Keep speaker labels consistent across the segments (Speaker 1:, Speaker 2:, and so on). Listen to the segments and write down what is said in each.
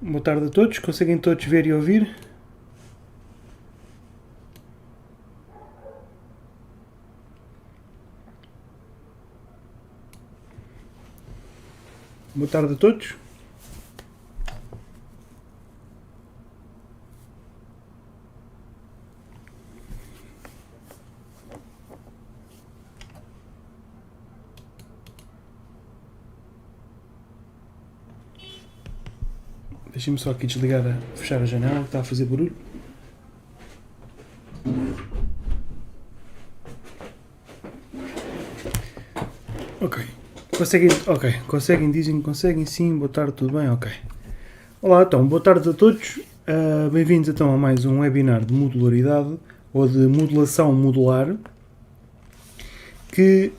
Speaker 1: Boa tarde a todos, conseguem todos ver e ouvir? Boa tarde a todos. Deixem-me só aqui desligar, fechar a janela que está a fazer barulho. Ok. Conseguem, dizem que conseguem, sim, boa tarde, tudo bem? Ok. Olá, então, boa tarde a todos. Bem-vindos então a mais um webinar de modularidade ou de modulação modular, que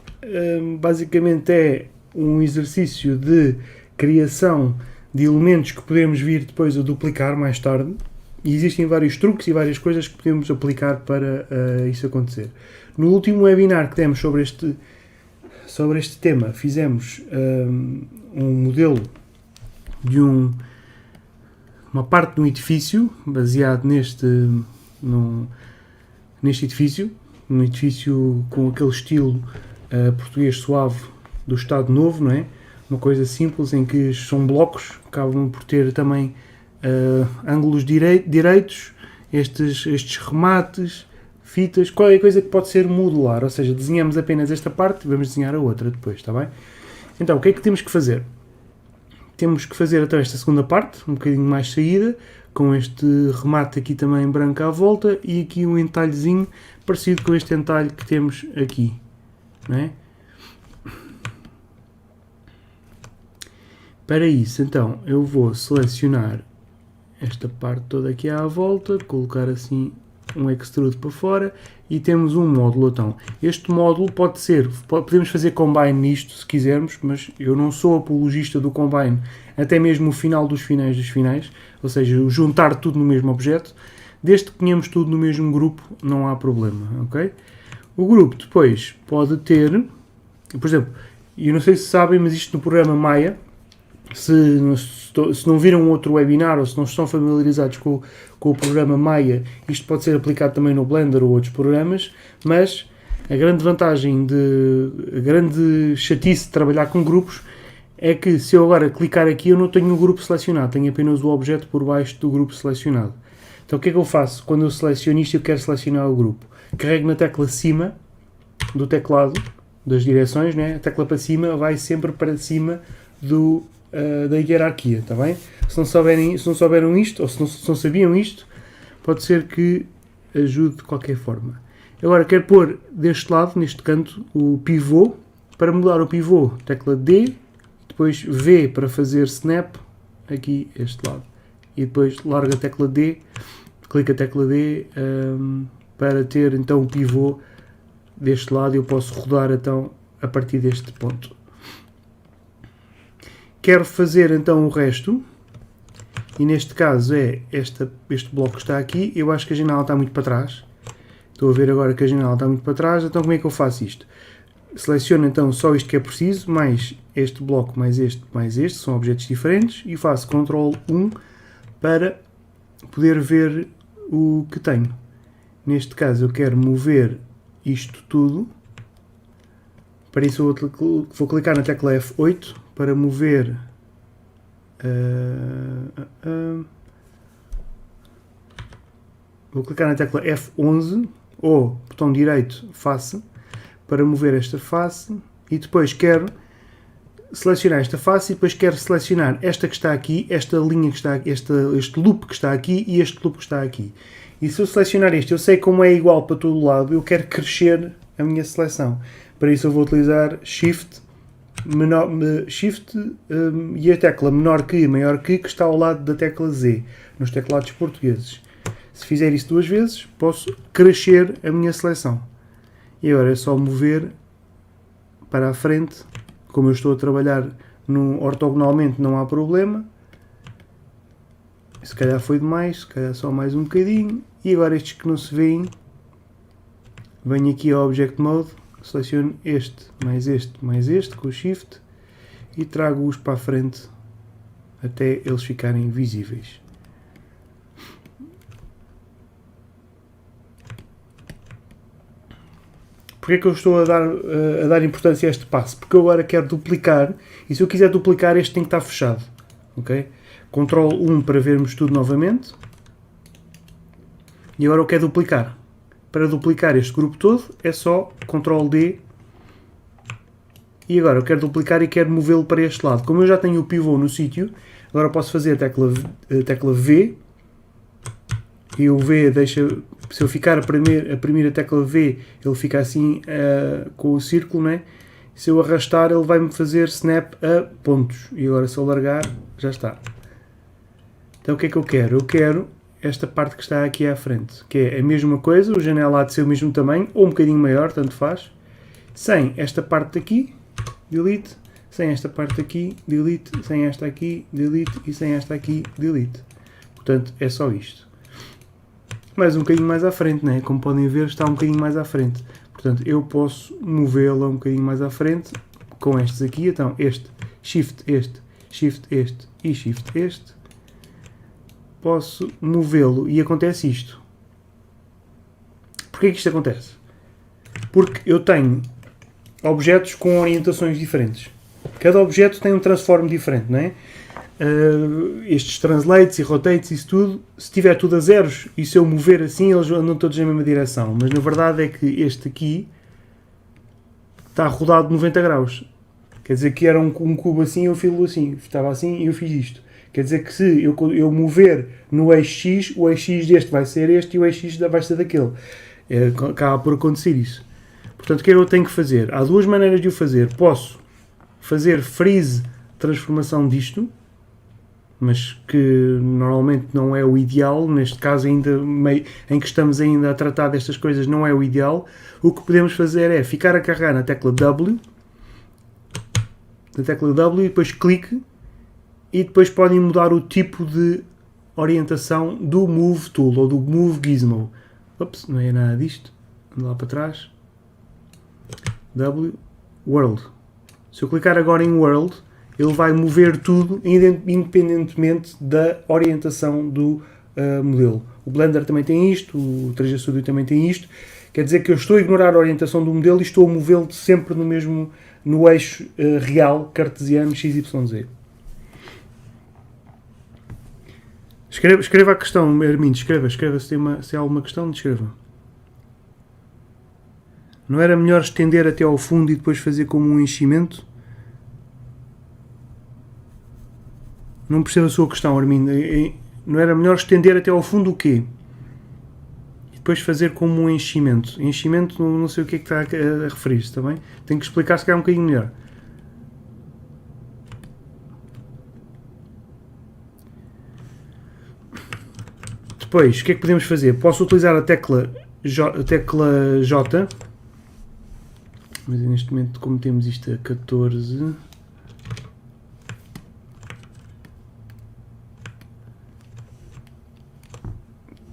Speaker 1: basicamente é um exercício de criação de elementos que podemos vir depois a duplicar mais tarde, e existem vários truques e várias coisas que podemos aplicar para isso acontecer. No último webinar que demos sobre este tema, fizemos um modelo de uma parte de um edifício, baseado neste edifício, um edifício com aquele estilo português suave do Estado Novo, não é? Uma coisa simples em que são blocos, acabam por ter também ângulos direitos, estes remates, fitas, qualquer coisa que pode ser modular, ou seja, desenhamos apenas esta parte e vamos desenhar a outra depois, está bem? Então, o que é que temos que fazer? Temos que fazer então esta segunda parte, um bocadinho mais saída, com este remate aqui também branco à volta e aqui um entalhezinho parecido com este entalhe que temos aqui, não é? Para isso, então, eu vou selecionar esta parte toda aqui à volta, colocar assim um extrude para fora e temos um módulo. Então, este módulo podemos fazer combine nisto se quisermos, mas eu não sou apologista do combine até mesmo o final dos finais dos finais, ou seja, juntar tudo no mesmo objeto. Desde que tenhamos tudo no mesmo grupo, não há problema, ok? O grupo depois pode ter, por exemplo, eu não sei se sabem, mas isto no programa Maya, se não viram outro webinar ou se não estão familiarizados com o programa Maya, isto pode ser aplicado também no Blender ou outros programas, mas a grande vantagem, a grande chatice de trabalhar com grupos é que se eu agora clicar aqui eu não tenho o grupo selecionado, tenho apenas o objeto por baixo do grupo selecionado. Então o que é que eu faço? Quando eu seleciono isto e eu quero selecionar o grupo, carrego na tecla cima do teclado, das direções, né? A tecla para cima vai sempre para cima da hierarquia, está bem? Se não souberam isto, ou se não sabiam isto, pode ser que ajude de qualquer forma. Agora quero pôr deste lado, neste canto, o pivô. Para mudar o pivô, tecla D, depois V para fazer snap, aqui este lado. E depois larga a tecla D, clica a tecla D para ter então o pivô deste lado. Eu posso rodar então a partir deste ponto. Quero fazer então o resto, e neste caso é este bloco que está aqui. Eu acho que a janela está muito para trás, estou a ver agora que a janela está muito para trás, então como é que eu faço isto? Seleciono então só isto que é preciso, mais este bloco, mais este, são objetos diferentes, e faço Ctrl 1 para poder ver o que tenho. Neste caso eu quero mover isto tudo, para isso eu vou clicar na tecla F8 para mover vou clicar na tecla F11 ou botão direito face para mover esta face, e depois quero selecionar esta face e depois quero selecionar esta que está aqui, esta linha que está aqui, este loop que está aqui e este loop que está aqui. E se eu selecionar este, eu sei como é igual para todo lado, eu quero crescer a minha seleção. Para isso eu vou utilizar Shift e a tecla menor que e maior que está ao lado da tecla Z, nos teclados portugueses. Se fizer isso duas vezes, posso crescer a minha seleção. E agora é só mover para a frente. Como eu estou a trabalhar ortogonalmente, não há problema. Se calhar foi demais, se calhar só mais um bocadinho. E agora estes que não se veem, venho aqui ao Object Mode, seleciono este, mais este com o Shift e trago-os para a frente até eles ficarem visíveis. Porquê é que eu estou a dar importância a este passo? Porque eu agora quero duplicar, e se eu quiser duplicar, este tem que estar fechado. Okay? Ctrl 1 para vermos tudo novamente. E agora eu quero duplicar. Para duplicar este grupo todo, é só Ctrl D. E agora eu quero duplicar e quero movê-lo para este lado. Como eu já tenho o pivô no sítio, agora posso fazer a tecla V. E o V deixa... Se eu ficar a primeira tecla V, ele fica assim com o círculo, né? Se eu arrastar, ele vai-me fazer snap a pontos. E agora se eu largar, já está. Então o que é que eu quero? Eu quero esta parte que está aqui à frente, que é a mesma coisa, o janela há de ser o mesmo tamanho, ou um bocadinho maior, tanto faz, sem esta parte daqui, delete, sem esta parte aqui, delete, sem esta aqui, delete, e sem esta aqui, delete. Portanto, é só isto. Mais um bocadinho mais à frente, né? Como podem ver, está um bocadinho mais à frente. Portanto, eu posso movê-la um bocadinho mais à frente com estes aqui. Então, Shift este e Shift este. Posso movê-lo e acontece isto. Porquê que isto acontece? Porque eu tenho objetos com orientações diferentes. Cada objeto tem um transform diferente, não é? Estes translates e rotates, isso tudo, se tiver tudo a zeros e se eu mover assim, eles andam todos na mesma direção. Mas na verdade é que este aqui está rodado de 90 graus. Quer dizer que era um cubo assim, eu filo assim. Estava assim e eu fiz isto. Quer dizer que se eu mover no eixo X, o eixo X deste vai ser este e o eixo X vai ser daquele. Acaba por acontecer isso. Portanto, o que é que eu tenho que fazer? Há duas maneiras de o fazer. Posso fazer freeze transformação disto, mas que normalmente não é o ideal. Neste caso, ainda em que estamos ainda a tratar destas coisas, não é o ideal. O que podemos fazer é ficar a carregar na tecla W, e depois clique, e depois podem mudar o tipo de orientação do Move Tool ou do Move Gizmo. Ops, não é nada disto. Ando lá para trás. W, World. Se eu clicar agora em World, ele vai mover tudo independentemente da orientação do modelo. O Blender também tem isto, o 3D Studio também tem isto. Quer dizer que eu estou a ignorar a orientação do modelo e estou a movê-lo sempre no eixo real cartesiano XYZ. Escreva a questão, Hermínio, escreva se há alguma questão, escreva. Não era melhor estender até ao fundo e depois fazer como um enchimento? Não percebo a sua questão, Hermínio. Não era melhor estender até ao fundo o quê? E depois fazer como um enchimento. Enchimento, não sei o que é que está a referir-se, está bem? Tenho que explicar se calhar um bocadinho melhor. Depois, o que é que podemos fazer? Posso utilizar a tecla J, mas neste momento, como temos isto a 14,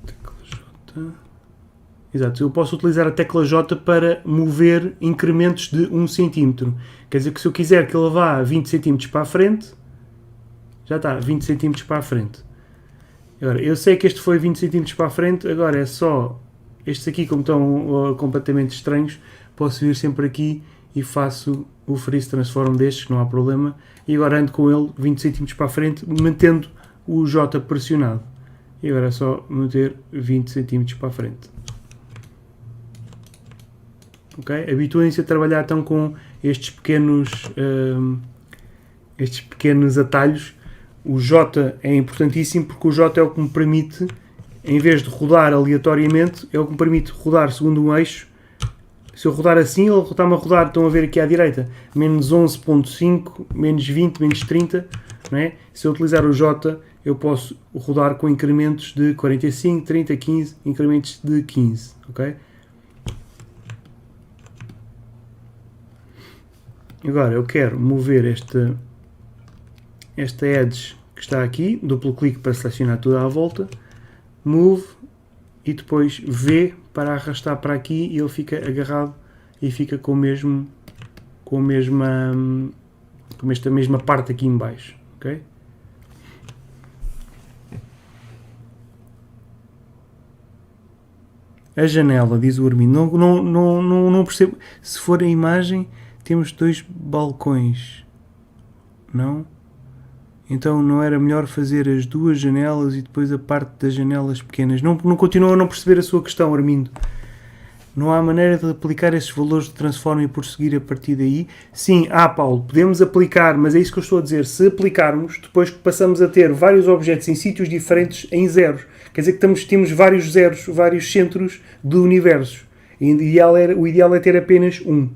Speaker 1: tecla J, exato, eu posso utilizar a tecla J para mover incrementos de 1 cm. Quer dizer que se eu quiser que ele vá 20 cm para a frente, já está, 20 cm para a frente. Agora, eu sei que este foi 20 cm para a frente, agora é só estes aqui, como estão completamente estranhos, posso vir sempre aqui e faço o freeze transform destes, não há problema, e agora ando com ele 20 cm para a frente, mantendo o J pressionado. E agora é só meter 20 cm para a frente. Okay? Habituem-se a trabalhar então com estes pequenos atalhos. O J é importantíssimo porque o J é o que me permite, em vez de rodar aleatoriamente, é o que me permite rodar segundo um eixo. Se eu rodar assim, ele está-me a rodar, estão a ver aqui à direita, menos 11.5, menos 20, menos 30, não é? Se eu utilizar o J, eu posso rodar com incrementos de 45, 30, 15, incrementos de 15, ok? Agora eu quero mover esta edge que está aqui, duplo clique para selecionar tudo à volta, move e depois V para arrastar para aqui e ele fica agarrado e fica com esta mesma parte aqui em baixo, ok? a janela, diz o Armindo. Não percebo. Se for a imagem, temos 2 balcões. Não? Então não era melhor fazer as 2 janelas e depois a parte das janelas pequenas? Não continuo a não perceber a sua questão, Armindo. Não há maneira de aplicar esses valores de transform e prosseguir a partir daí? Sim, Paulo, podemos aplicar, mas é isso que eu estou a dizer. Se aplicarmos, depois passamos a ter vários objetos em sítios diferentes em zeros. Quer dizer que temos vários zeros, vários centros do universo. E o ideal é ter apenas um.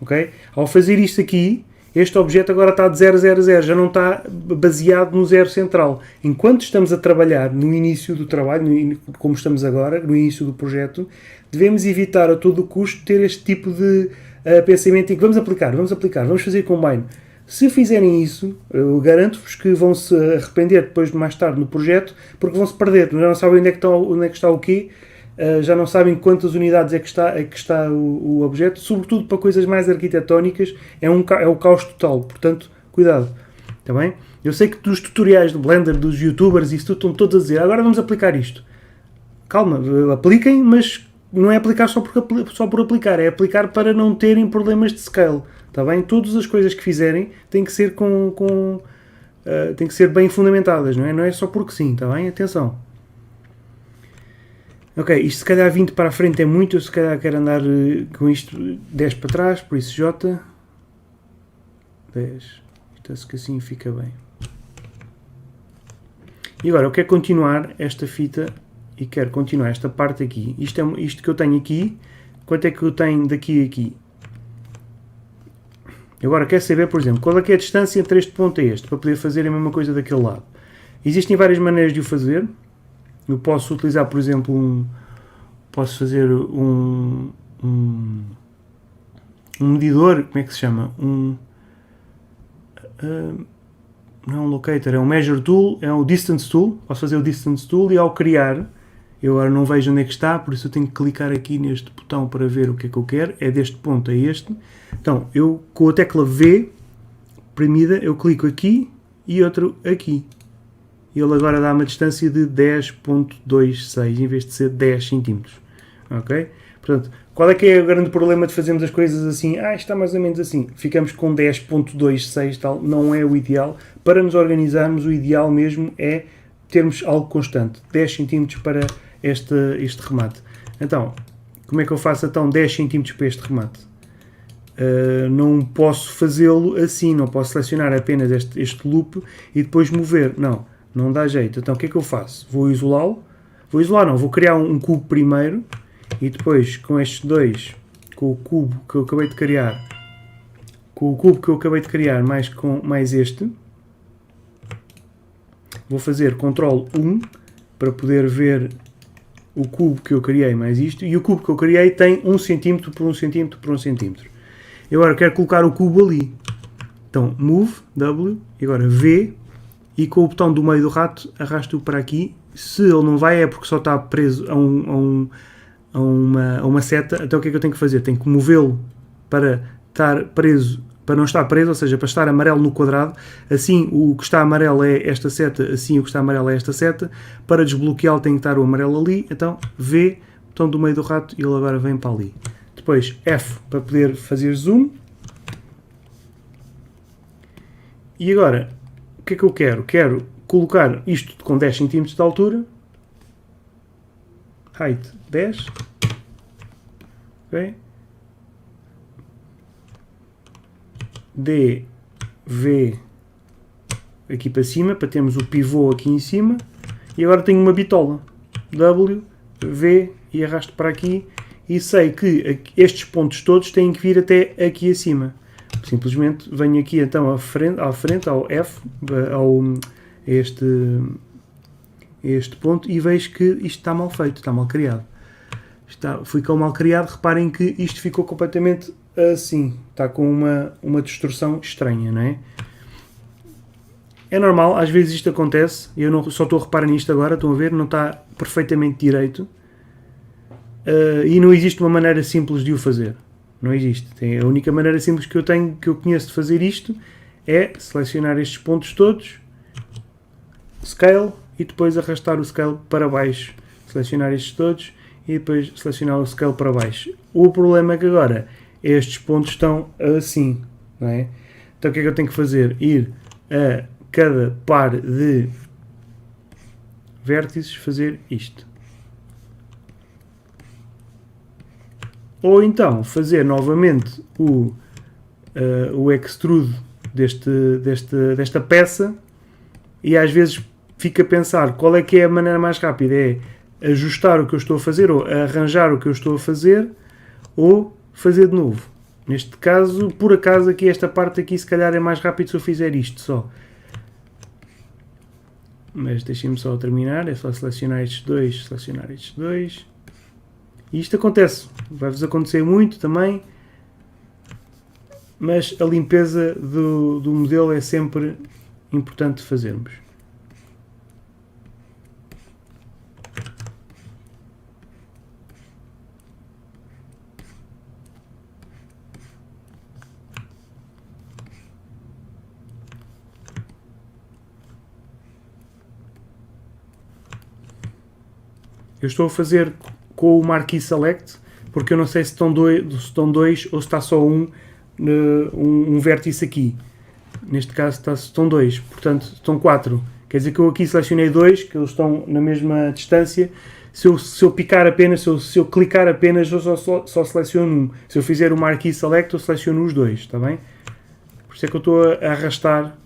Speaker 1: Okay? Ao fazer isto aqui, este objeto agora está de 0 a 0 a 0, já não está baseado no zero central. Enquanto estamos a trabalhar no início do trabalho, como estamos agora, no início do projeto, devemos evitar a todo o custo ter este tipo de pensamento em que vamos aplicar, vamos fazer combine. Se fizerem isso, eu garanto-vos que vão se arrepender depois de mais tarde no projeto, porque vão se perder, já não sabem onde é que está o quê, já não sabem quantas unidades é que está o objeto, sobretudo para coisas mais arquitetónicas, é o caos total, portanto, cuidado, está bem? Eu sei que dos tutoriais do Blender, dos youtubers, isso tudo estão todos a dizer, agora vamos aplicar isto. Calma, apliquem, mas não é aplicar só por aplicar, é aplicar para não terem problemas de scale, está bem? Todas as coisas que fizerem têm que ser têm que ser bem fundamentadas, não é? Não é só porque sim, está bem? Atenção. Ok, isto se calhar 20 para a frente é muito, eu se calhar quero andar com isto 10 para trás, por isso J, 10, então que assim fica bem. E agora eu quero continuar esta fita e quero continuar esta parte aqui. Isto que eu tenho aqui, quanto é que eu tenho daqui a aqui? Agora quero saber, por exemplo, qual é que é a distância entre este ponto e este, para poder fazer a mesma coisa daquele lado. Existem várias maneiras de o fazer. Eu posso utilizar, por exemplo, posso fazer um medidor, como é que se chama? Não é um locator, é um measure tool, é um distance tool. Posso fazer o distance tool e ao criar, eu agora não vejo onde é que está, por isso eu tenho que clicar aqui neste botão para ver o que é que eu quero. É deste ponto a este. Então, eu com a tecla V premida, eu clico aqui e outro aqui. Ele agora dá uma distância de 10.26 em vez de ser 10 cm. Ok? Portanto, qual é que é o grande problema de fazermos as coisas assim? Está mais ou menos assim. Ficamos com 10.26 tal. Não é o ideal. Para nos organizarmos, o ideal mesmo é termos algo constante. 10 cm para este remate. Então, como é que eu faço então 10 cm para este remate? Não posso fazê-lo assim. Não posso selecionar apenas este loop e depois mover. Não dá jeito. Então o que é que eu faço? Vou isolá-lo. Vou criar um cubo primeiro e depois com estes dois, com o cubo que eu acabei de criar, mais este, vou fazer Ctrl 1 para poder ver o cubo que eu criei mais isto, e o cubo que eu criei tem 1 cm por 1 cm por 1 cm. Eu agora quero colocar o cubo ali. Então Move, W, e agora V, e com o botão do meio do rato arrasto-o para aqui. Se ele não vai é porque só está preso a uma seta. Então o que é que eu tenho que fazer? Tenho que movê-lo para estar preso, para não estar preso, ou seja, para estar amarelo no quadrado. Assim o que está amarelo é esta seta, assim o que está amarelo é esta seta. Para desbloqueá-lo tem que estar o amarelo ali. Então V, botão do meio do rato, e ele agora vem para ali. Depois F para poder fazer zoom. E agora, o que é que eu quero? Quero colocar isto com 10 cm de altura. Height 10. Ok. D, V aqui para cima, para termos o pivô aqui em cima. E agora tenho uma bitola. W, V e arrasto para aqui. E sei que estes pontos todos têm que vir até aqui acima. Simplesmente venho aqui então à frente ao F, este ponto, e vejo que isto está mal feito, está mal criado. Ficou mal criado, reparem que isto ficou completamente assim, está com uma distorção estranha, não é? É normal, às vezes isto acontece, eu só estou a reparar nisto agora, estão a ver, não está perfeitamente direito, e não existe uma maneira simples de o fazer. Não existe. A única maneira simples que eu conheço de fazer isto é selecionar estes pontos todos, Scale, e depois arrastar o Scale para baixo. Selecionar estes todos e depois selecionar o scale para baixo. O problema é que agora estes pontos estão assim, não é? Então o que é que eu tenho que fazer? Ir a cada par de vértices fazer isto. Ou então fazer novamente o extrude desta peça, e às vezes fico a pensar qual é que é a maneira mais rápida, é ajustar o que eu estou a fazer, ou arranjar o que eu estou a fazer, ou fazer de novo. Neste caso, por acaso, aqui esta parte aqui se calhar é mais rápido se eu fizer isto só. Mas deixem-me só terminar, é só selecionar estes dois. E isto acontece, vai-vos acontecer muito também, mas a limpeza do modelo é sempre importante fazermos. Eu estou a fazer com o Marquee Select, porque eu não sei se estão dois ou se está só um vértice aqui. Neste caso estão dois, portanto estão 4. Quer dizer que eu aqui selecionei 2, que eles estão na mesma distância. Se eu picar apenas, se eu clicar apenas, eu só seleciono um. Se eu fizer o Marquee Select, eu seleciono os 2, está bem? Por isso é que eu estou a arrastar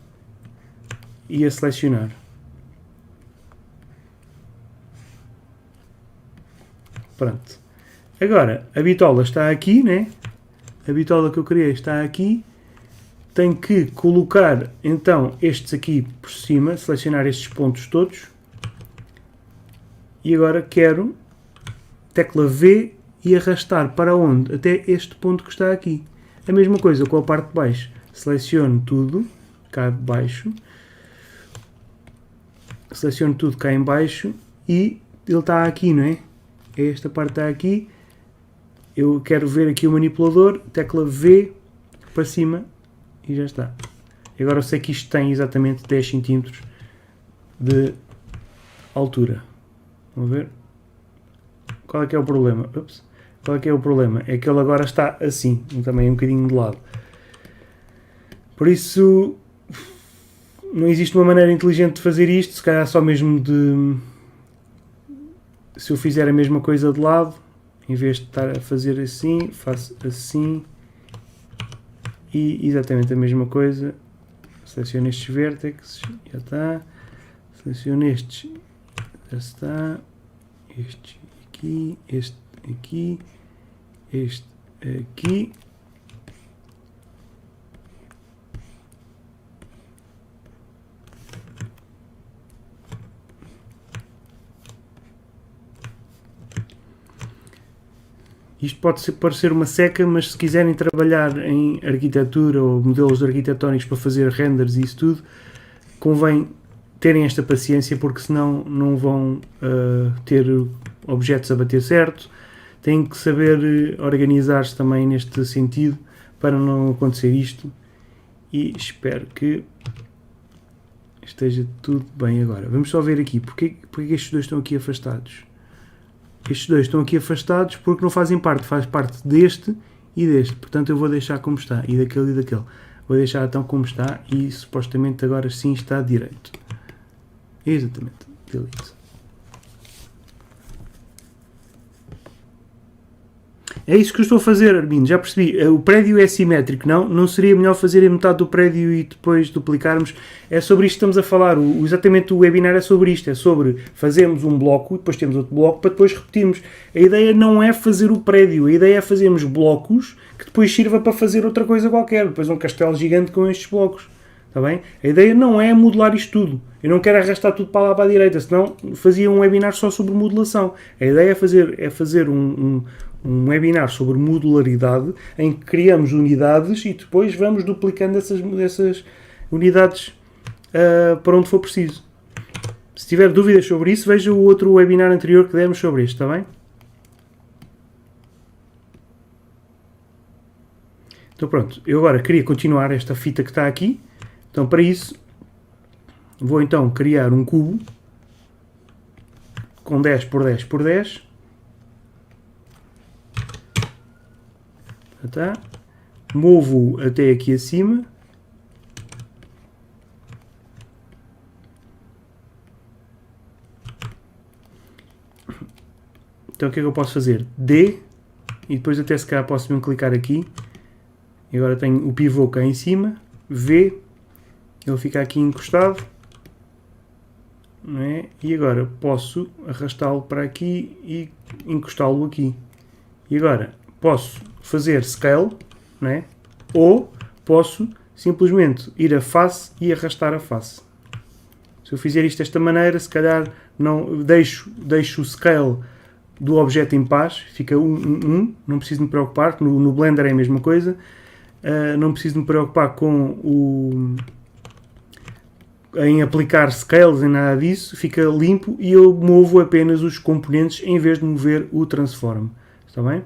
Speaker 1: e a selecionar. Pronto. Agora, a bitola está aqui, né? A bitola que eu criei está aqui. Tenho que colocar, então, estes aqui por cima, selecionar estes pontos todos. E agora quero tecla V e arrastar para onde? Até este ponto que está aqui. A mesma coisa com a parte de baixo. Seleciono tudo, cá de baixo. Seleciono tudo cá em baixo e ele está aqui, não é? Esta parte está aqui. Eu quero ver aqui o manipulador, tecla V para cima e já está. Agora eu sei que isto tem exatamente 10 cm de altura. Vamos ver? Qual é que é o problema? Ups. Qual é que é o problema? É que ele agora está assim, também um bocadinho de lado. Por isso, não existe uma maneira inteligente de fazer isto, se calhar só mesmo de... Se eu fizer a mesma coisa de lado, em vez de estar a fazer assim, faço assim e exatamente a mesma coisa. Seleciono estes vértices, já está. Seleciono estes, já está. Este aqui, este aqui, este aqui. Isto pode parecer uma seca, mas se quiserem trabalhar em arquitetura ou modelos arquitetónicos para fazer renders e isso tudo, convém terem esta paciência, porque senão não vão ter objetos a bater certo. Têm que saber organizar-se também neste sentido para não acontecer isto. E espero que esteja tudo bem agora. Vamos só ver aqui, porque estes dois estão aqui afastados. Estes dois estão aqui afastados porque não fazem parte, faz parte deste e deste, portanto eu vou deixar como está, e daquele e daquele. Vou deixar então como está e supostamente agora sim está direito. Exatamente, delete. É isso que eu estou a fazer, Armindo, já percebi. O prédio é simétrico, não seria melhor fazer a metade do prédio e depois duplicarmos? É sobre isto que estamos a falar, exatamente o webinar é sobre isto, é sobre fazermos um bloco e depois temos outro bloco para depois repetirmos. A ideia não é fazer o prédio, a ideia é fazermos blocos que depois sirva para fazer outra coisa qualquer, depois um castelo gigante com estes blocos. Está bem? A ideia não é modelar isto tudo. Eu não quero arrastar tudo para lá para a direita, senão fazia um webinar só sobre modelação. A ideia é fazer um webinar sobre modularidade, em que criamos unidades e depois vamos duplicando essas unidades para onde for preciso. Se tiver dúvidas sobre isso, veja o outro webinar anterior que demos sobre isto, está bem? Então pronto, eu agora queria continuar esta fita que está aqui. Então para isso, vou então criar um cubo com 10 por 10 por 10. Tá? Movo até aqui acima. Então o que é que eu posso fazer? D, e depois até se calhar posso mesmo clicar aqui. E agora tenho o pivô cá em cima. V, ele fica aqui encostado. Não é? E agora posso arrastá-lo para aqui e encostá-lo aqui. E agora posso fazer scale, não é? Ou posso simplesmente ir a face e arrastar a face. Se eu fizer isto desta maneira, se calhar não deixo o scale do objeto em paz, fica 1, não preciso me preocupar, no Blender é a mesma coisa, não preciso me preocupar em aplicar scales em nada disso, fica limpo e eu movo apenas os componentes em vez de mover o transform. Está bem?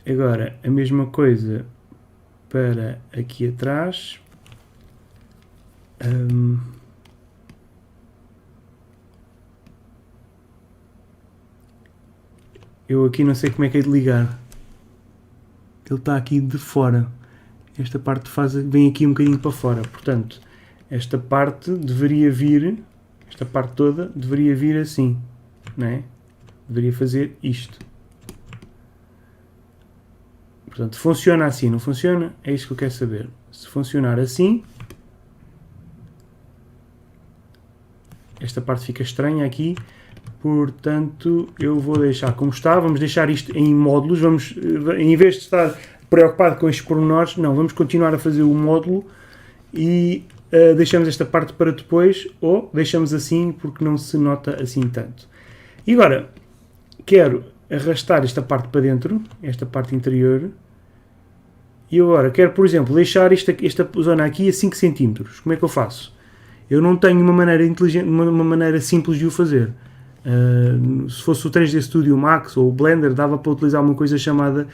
Speaker 1: Agora, a mesma coisa para aqui atrás. Eu aqui não sei como é que é de ligar. Ele está aqui de fora. Esta parte vem aqui um bocadinho para fora. Portanto, esta parte deveria vir, esta parte toda deveria vir assim, não é? Deveria fazer isto. Portanto, funciona assim, não funciona? É isso que eu quero saber. Se funcionar assim, esta parte fica estranha aqui. Portanto, eu vou deixar como está. Vamos deixar isto em módulos. Vamos, em vez de estar preocupado com estes pormenores, não, vamos continuar a fazer o módulo e deixamos esta parte para depois, ou deixamos assim porque não se nota assim tanto. E agora, quero arrastar esta parte para dentro, esta parte interior, e agora quero, por exemplo, deixar esta zona aqui a 5 cm. Como é que eu faço? Eu não tenho uma maneira inteligente, uma maneira simples de o fazer. Se fosse o 3D Studio Max ou o Blender, dava para utilizar uma coisa chamada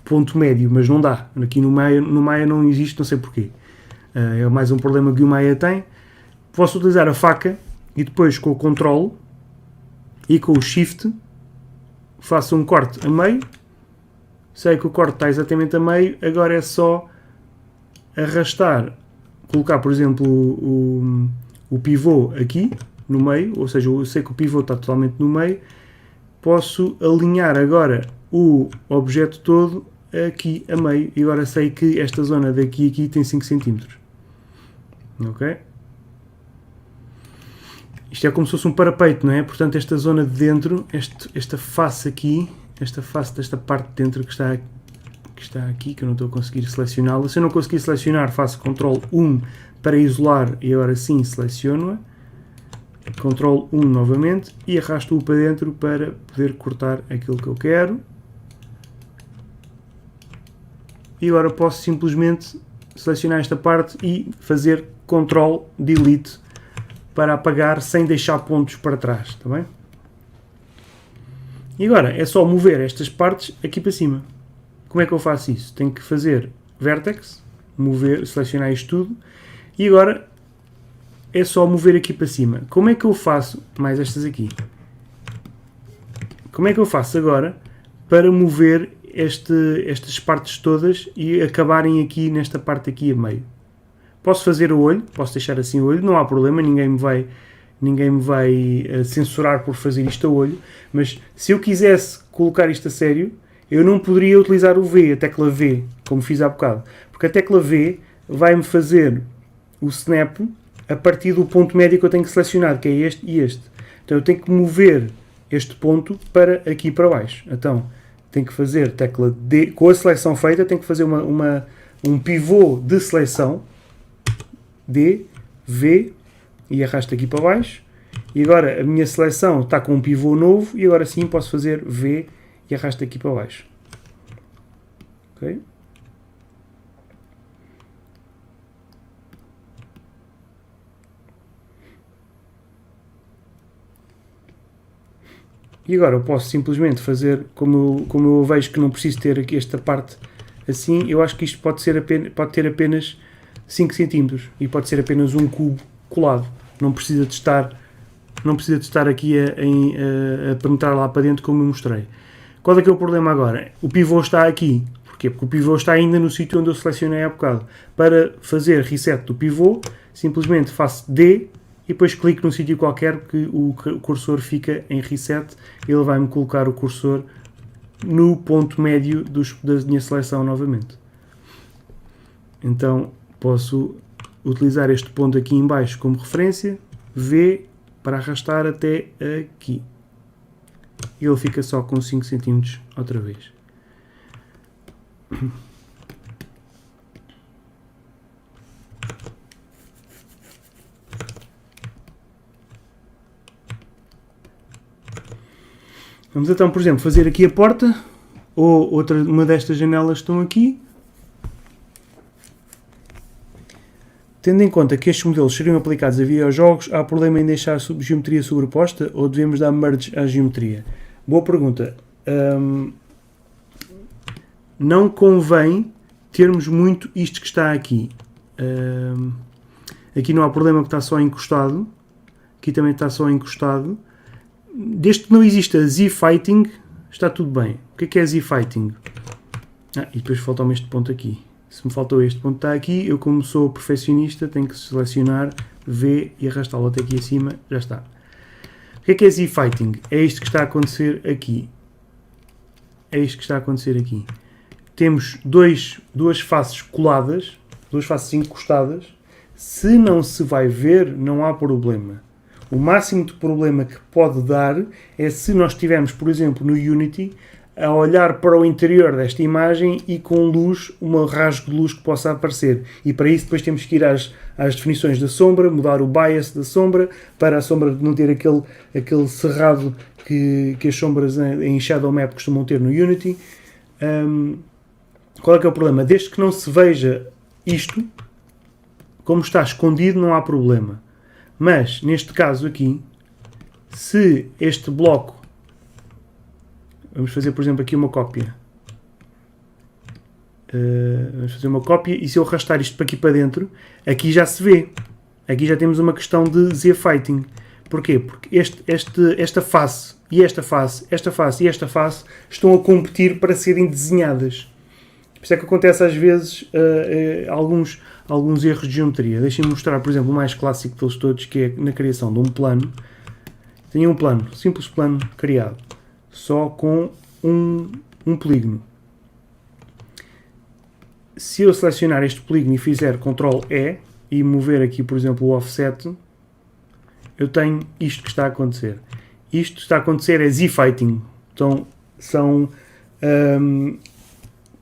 Speaker 1: ponto médio, mas não dá. Aqui no Maya não existe, não sei porquê. É mais um problema que o Maya tem. Posso utilizar a faca e depois com o Ctrl e com o Shift faço um corte a meio. Sei que o corte está exatamente a meio, agora é só arrastar, colocar, por exemplo, o pivô aqui no meio, ou seja, eu sei que o pivô está totalmente no meio, posso alinhar agora o objeto todo aqui a meio, e agora sei que esta zona daqui a aqui tem 5 cm. Ok? Isto é como se fosse um parapeito, não é? Portanto, esta zona de dentro, esta face aqui, esta face desta parte de dentro que está aqui, que eu não estou a conseguir selecioná-la. Se eu não conseguir selecionar, faço Ctrl 1 para isolar e agora sim seleciono-a. Ctrl 1 novamente e arrasto-o para dentro para poder cortar aquilo que eu quero. E agora posso simplesmente selecionar esta parte e fazer Ctrl Delete para apagar sem deixar pontos para trás, está bem? E agora é só mover estas partes aqui para cima. Como é que eu faço isso? Tenho que fazer Vertex, mover, selecionar isto tudo, e agora é só mover aqui para cima. Como é que eu faço, mais estas aqui, como é que eu faço agora para mover estas partes todas e acabarem aqui nesta parte aqui a meio? Posso fazer o olho, posso deixar assim o olho, não há problema, ninguém me vai censurar por fazer isto a olho, mas se eu quisesse colocar isto a sério, eu não poderia utilizar o V, a tecla V, como fiz há bocado, porque a tecla V vai-me fazer o snap a partir do ponto médio que eu tenho que selecionar, que é este e este. Então eu tenho que mover este ponto para aqui para baixo. Então tenho que fazer tecla D, com a seleção feita, tenho que fazer um pivô de seleção, D, V, e arrasto aqui para baixo. E agora a minha seleção está com um pivô novo e agora sim posso fazer V e arrasto aqui para baixo. Ok? E agora eu posso simplesmente fazer, como eu vejo que não preciso ter aqui esta parte assim, eu acho que isto pode ter apenas 5 cm e pode ser apenas um cubo colado. Não precisa de estar aqui a penetrar lá para dentro como eu mostrei. Qual é que é o problema agora? O pivô está aqui. Porquê? Porque o pivô está ainda no sítio onde eu selecionei há bocado. Para fazer reset do pivô, simplesmente faço D e depois clico num sítio qualquer que o cursor fica em reset. Ele vai-me colocar o cursor no ponto médio da minha seleção novamente. Então posso utilizar este ponto aqui em baixo como referência, V, para arrastar até aqui. E ele fica só com 5 cm outra vez. Vamos então, por exemplo, fazer aqui a porta, ou uma destas janelas estão aqui. Tendo em conta que estes modelos seriam aplicados a videojogos, há problema em deixar geometria sobreposta ou devemos dar merge à geometria? Boa pergunta. Não convém termos muito isto que está aqui. Aqui não há problema que está só encostado. Aqui também está só encostado. Desde que não exista Z-Fighting, está tudo bem. O que é Z-Fighting? E depois falta-me este ponto aqui. Se me faltou este ponto está aqui, eu como sou perfeccionista tenho que selecionar V e arrastá-lo até aqui acima, já está. O que é Z-Fighting? É isto que está a acontecer aqui. É isto que está a acontecer aqui. Temos duas faces coladas, duas faces encostadas. Se não se vai ver, não há problema. O máximo de problema que pode dar é se nós estivermos, por exemplo, no Unity, a olhar para o interior desta imagem e com luz, um rasgo de luz que possa aparecer. E para isso depois temos que ir às definições da sombra, mudar o bias da sombra, para a sombra não ter aquele cerrado que as sombras em Shadow Map costumam ter no Unity. Qual é que é o problema? Desde que não se veja isto, como está escondido, não há problema. Mas, neste caso aqui, se este bloco... Vamos fazer, por exemplo, aqui uma cópia. Vamos fazer uma cópia e se eu arrastar isto para aqui para dentro, aqui já se vê. Aqui já temos uma questão de Z-Fighting. Porquê? Porque esta face e esta face, esta face e esta face estão a competir para serem desenhadas. Por isso é que acontece às vezes alguns erros de geometria. Deixem-me mostrar, por exemplo, o mais clássico deles todos, que é na criação de um plano. Tenho um plano, simples plano criado, só com um polígono. Se eu selecionar este polígono e fizer Ctrl E e mover aqui, por exemplo, o offset, eu tenho isto que está a acontecer. Isto está a acontecer é Z-Fighting. Então, são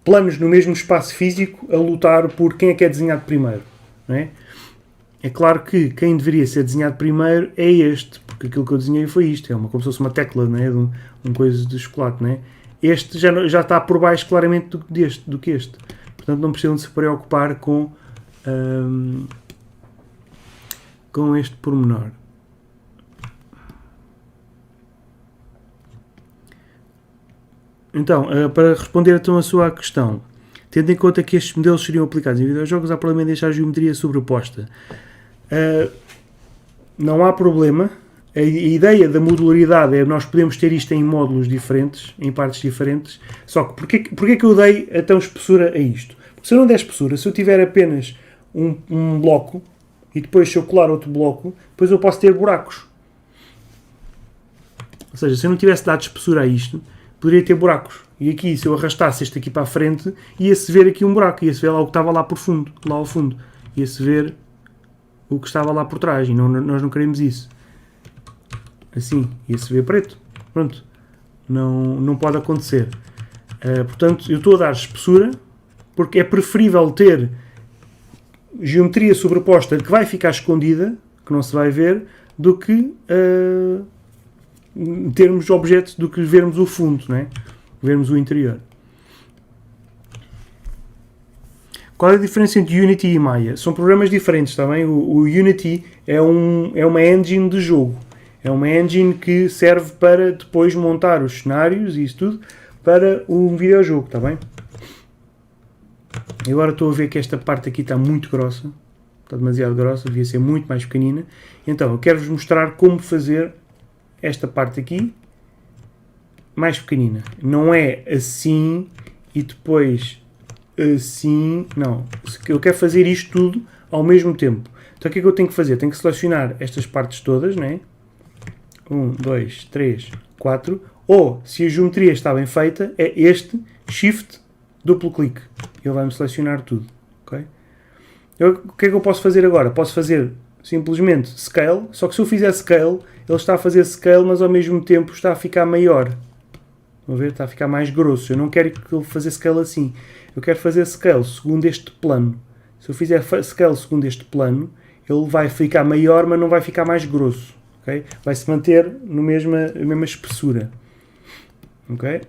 Speaker 1: planos no mesmo espaço físico a lutar por quem é que é desenhado primeiro. Não é? É claro que quem deveria ser desenhado primeiro é este, porque aquilo que eu desenhei foi isto. É como se fosse uma tecla, não é? de coisa de chocolate. Não é? Este já está por baixo claramente do que este. Portanto, não precisam de se preocupar com este pormenor. Então, para responder então a sua questão, tendo em conta que estes modelos seriam aplicados em videojogos, há problema em deixar a geometria sobreposta. Não há problema. A ideia da modularidade é nós podemos ter isto em módulos diferentes, em partes diferentes. Só que porquê que eu dei então espessura a isto? Porque se eu não der espessura, se eu tiver apenas um bloco e depois se eu colar outro bloco, depois eu posso ter buracos. Ou seja, se eu não tivesse dado espessura a isto, poderia ter buracos. E aqui, se eu arrastasse este aqui para a frente, ia-se ver aqui um buraco. Ia-se ver lá o que estava lá por fundo. Lá ao fundo. Ia-se ver o que estava lá por trás. E nós não queremos isso. Assim. Ia-se ver preto. Pronto. Não pode acontecer. Portanto, eu estou a dar espessura, porque é preferível ter geometria sobreposta que vai ficar escondida, que não se vai ver, do que... termos objetos do que vermos o fundo, não é? Vermos o interior. Qual é a diferença entre Unity e Maya? São programas diferentes, está bem? O Unity é uma engine de jogo. É uma engine que serve para depois montar os cenários e isso tudo para um videojogo, está bem? E agora estou a ver que esta parte aqui está muito grossa. Está demasiado grossa, devia ser muito mais pequenina. Então, eu quero-vos mostrar como fazer esta parte aqui mais pequenina. Não é assim e depois assim. Não. Eu quero fazer isto tudo ao mesmo tempo. Então o que é que eu tenho que fazer? Tenho que selecionar estas partes todas, né? 1, 2, 3, 4. Ou, se a geometria está bem feita, é este Shift, duplo clique. Ele vai-me selecionar tudo. Okay? O que é que eu posso fazer agora? Posso fazer simplesmente Scale, só que se eu fizer Scale, ele está a fazer Scale, mas ao mesmo tempo está a ficar maior. Vão ver? Está a ficar mais grosso. Eu não quero que ele fazer Scale assim. Eu quero fazer Scale segundo este plano. Se eu fizer Scale segundo este plano, ele vai ficar maior, mas não vai ficar mais grosso. Okay? Vai se manter na mesma espessura. Okay?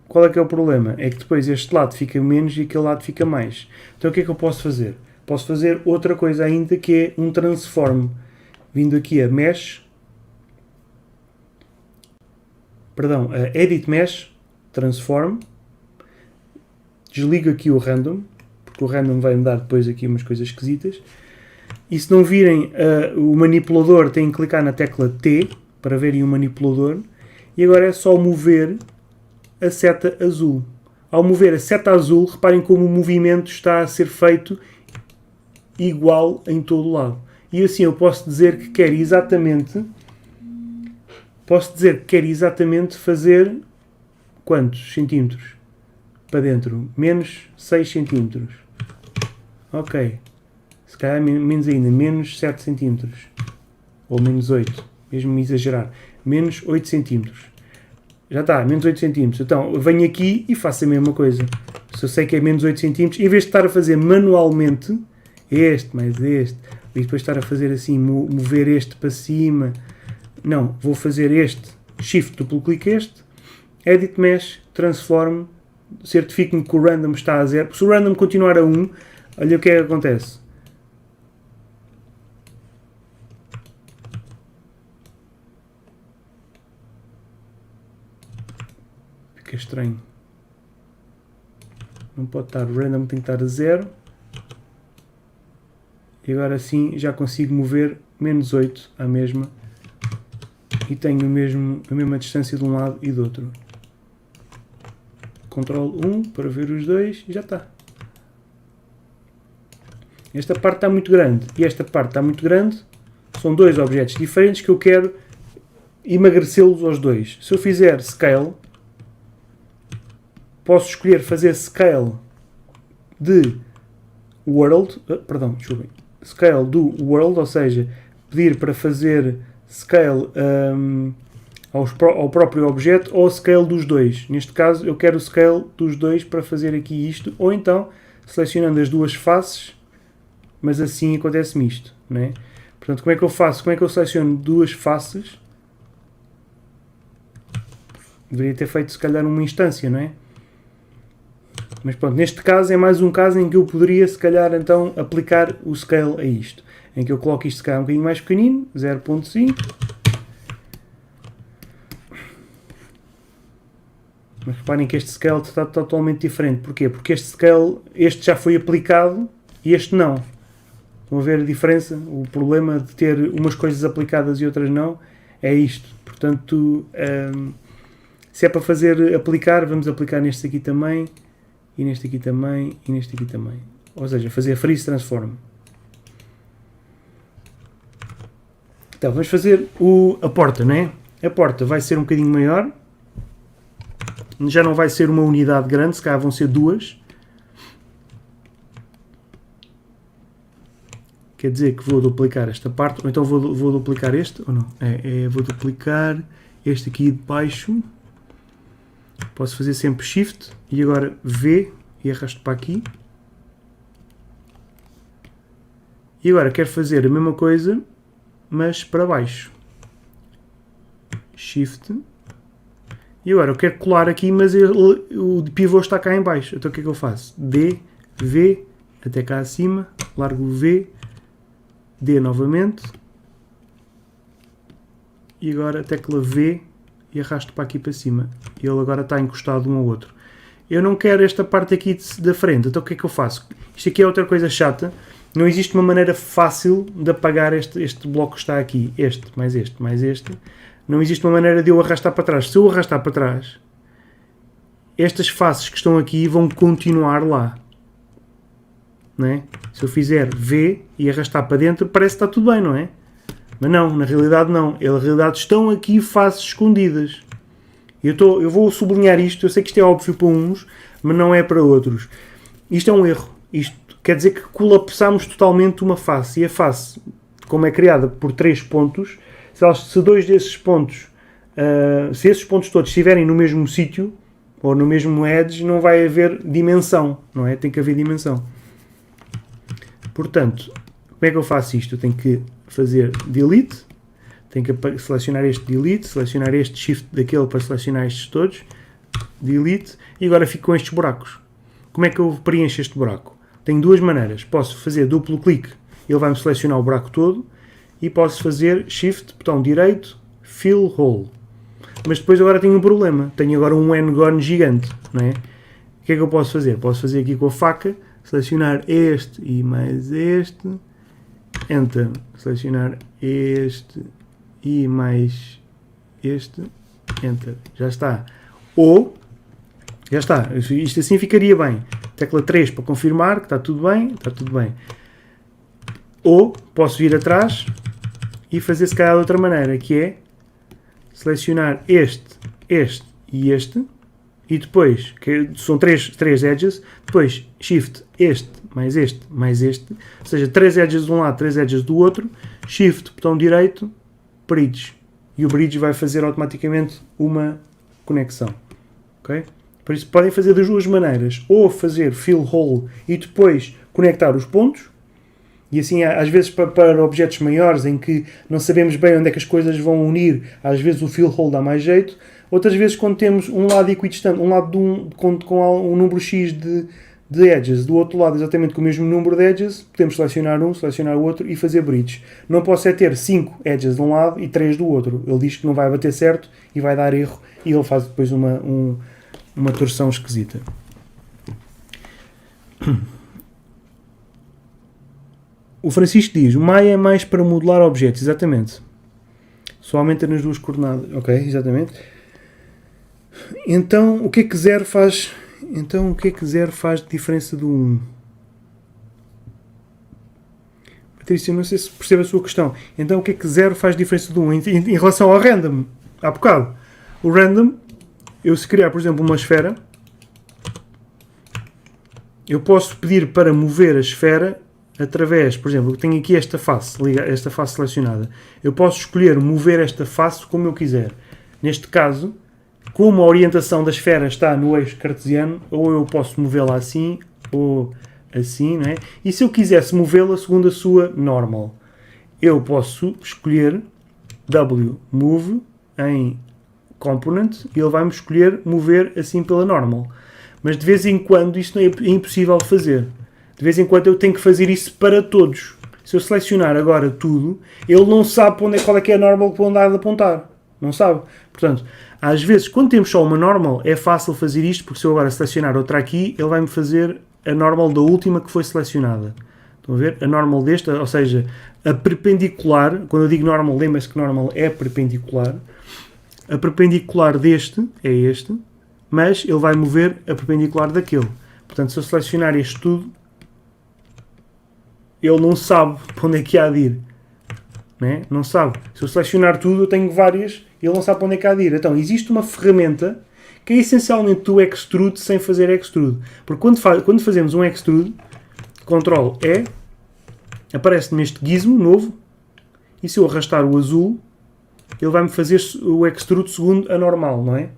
Speaker 1: Qual é que é o problema? É que depois este lado fica menos e aquele lado fica mais. Então o que é que eu posso fazer? Posso fazer outra coisa ainda, que é um transform. Vindo aqui a Mesh, a Edit Mesh, Transform, desligo aqui o Random, porque o Random vai me dar depois aqui umas coisas esquisitas. E se não virem o manipulador, têm que clicar na tecla T para verem o manipulador. E agora é só mover a seta azul. Ao mover a seta azul, reparem como o movimento está a ser feito igual em todo o lado. E assim eu posso dizer que quero exatamente fazer quantos centímetros para dentro? Menos 6 centímetros. Ok. Se calhar menos ainda, menos 7 centímetros. Ou menos 8. Mesmo me exagerar. Menos 8 centímetros. Já está, menos 8 centímetros. Então, eu venho aqui e faço a mesma coisa. Se eu sei que é menos 8 centímetros, em vez de estar a fazer manualmente, mais este, e depois estar a fazer assim, mover este para cima, não, vou fazer este, Shift, duplo clique este, Edit Mesh, Transform, certifico-me que o Random está a 0. Se o Random continuar a 1, olha o que é que acontece. Fica estranho. Não pode estar, o Random tem que estar a 0. E agora sim já consigo mover menos 8 à mesma. E tenho a mesma distância de um lado e do outro. Ctrl 1 para ver os dois e já está. Esta parte está muito grande e esta parte está muito grande. São dois objetos diferentes que eu quero emagrecê-los aos dois. Se eu fizer Scale, posso escolher fazer Scale de World, Scale do World, ou seja, pedir para fazer Scale ao próprio objeto ou Scale dos dois. Neste caso eu quero o Scale dos dois para fazer aqui isto, ou então selecionando as duas faces, mas assim acontece-me isto, não é? Portanto, como é que eu faço? Como é que eu seleciono duas faces? Deveria ter feito se calhar uma instância, não é? Mas pronto, neste caso é mais um caso em que eu poderia se calhar então aplicar o Scale a isto. Em que eu coloco isto se calhar um bocadinho mais pequenino, 0.5. Mas reparem que este Scale está totalmente diferente. Porquê? Porque este Scale, este já foi aplicado e este não. Vão ver a diferença? O problema de ter umas coisas aplicadas e outras não é isto. Portanto, se é para aplicar, vamos aplicar neste aqui também, e neste aqui também, e neste aqui também. Ou seja, fazer Freeze Transform. Então, vamos fazer a porta, não é? A porta vai ser um bocadinho maior. Já não vai ser uma unidade grande, se calhar vão ser duas. Quer dizer que vou duplicar esta parte, ou então vou duplicar este, ou não? Vou duplicar este aqui de baixo. Posso fazer sempre Shift e agora V e arrasto para aqui. E agora quero fazer a mesma coisa, mas para baixo. Shift. E agora eu quero colar aqui, mas o pivô está cá em baixo. Então o que é que eu faço? D, V, até cá acima, largo o V, D novamente. E agora a tecla V e arrasto para aqui para cima. E ele agora está encostado um ao outro. Eu não quero esta parte aqui da frente, então o que é que eu faço? Isto aqui é outra coisa chata, Não existe uma maneira fácil de apagar este bloco que está aqui. Mais este. Não existe uma maneira de eu arrastar para trás. Se eu arrastar para trás, estas faces que estão aqui vão continuar lá. Não é? Se eu fizer V e arrastar para dentro, parece que está tudo bem, não é? Mas não, na realidade não. Na realidade estão aqui faces escondidas. Eu vou sublinhar isto, eu sei que isto é óbvio para uns, mas não é para outros. Isto é um erro. Isto quer dizer que colapsamos totalmente uma face. E a face, como é criada por 3 pontos, se dois desses pontos, se esses pontos todos estiverem no mesmo sítio, ou no mesmo edge, não vai haver dimensão, não é? Tem que haver dimensão. Portanto, como é que eu faço isto? Eu tenho que fazer delete, tenho que selecionar este delete, selecionar este shift daquele para selecionar estes todos, delete, e agora fico com estes buracos. Como é que eu preencho este buraco? Tenho duas maneiras. Posso fazer duplo clique, ele vai-me selecionar o buraco todo, e posso fazer shift, botão direito, fill hole. Mas depois agora tenho um problema. Tenho agora um n-gon gigante, não é? O que é que eu posso fazer? Posso fazer aqui com a faca, selecionar este e mais este, enter, selecionar este e mais este, enter, já está. Ou, já está, isto assim ficaria bem. Tecla 3 para confirmar que está tudo bem. Ou, posso vir atrás e fazer se calhar de outra maneira, que é selecionar este e este, e depois, que são três edges, depois shift este, ou seja, 3 edges de um lado, 3 edges do outro, shift, botão direito, bridge, e o bridge vai fazer automaticamente uma conexão, ok? Por isso podem fazer das duas maneiras, ou fazer fill hole e depois conectar os pontos, e assim, às vezes para objetos maiores em que não sabemos bem onde é que as coisas vão unir, às vezes o fill hole dá mais jeito. Outras vezes, quando temos um lado equidistante, um lado com um número X de edges, do outro lado exatamente com o mesmo número de edges, podemos selecionar um, selecionar o outro e fazer bridge. Não posso é ter 5 edges de um lado e 3 do outro. Ele diz que não vai bater certo e vai dar erro e ele faz depois uma torção esquisita. O Francisco diz, o Maya é mais para modelar objetos, exatamente. Só aumenta nas duas coordenadas. Ok, exatamente. Então, o que é que 0 faz? Então, o que é que 0 faz de diferença do 1? Patrícia, não sei se percebe a sua questão. Então, o que é que 0 faz de diferença do 1? Em relação ao random, há bocado. O random, eu se criar, por exemplo, uma esfera, eu posso pedir para mover a esfera através, por exemplo, eu tenho aqui esta face selecionada. Eu posso escolher mover esta face como eu quiser. Neste caso, como a orientação da esfera está no eixo cartesiano, ou eu posso movê-la assim, ou assim, não é? E se eu quisesse movê-la segundo a sua normal, eu posso escolher W move em component e ele vai-me escolher mover assim pela normal. Mas de vez em quando isto é impossível de fazer. De vez em quando eu tenho que fazer isso para todos. Se eu selecionar agora tudo, ele não sabe qual é que é a normal para onde há de apontar. Não sabe. Portanto, às vezes, quando temos só uma normal, é fácil fazer isto, porque se eu agora selecionar outra aqui, ele vai-me fazer a normal da última que foi selecionada. Estão a ver? A normal desta, ou seja, a perpendicular, quando eu digo normal, lembra-se que normal é perpendicular. A perpendicular deste é este, mas ele vai mover a perpendicular daquele. Portanto, se eu selecionar este tudo, ele não sabe para onde é que há de ir. Não é? Não sabe. Se eu selecionar tudo, eu tenho várias, ele não sabe para onde é que há de ir. Então, existe uma ferramenta que é essencialmente o extrude sem fazer extrude. Porque quando fazemos um extrude, Ctrl E, aparece-me este gizmo novo, e se eu arrastar o azul, ele vai-me fazer o extrude segundo a normal, não é?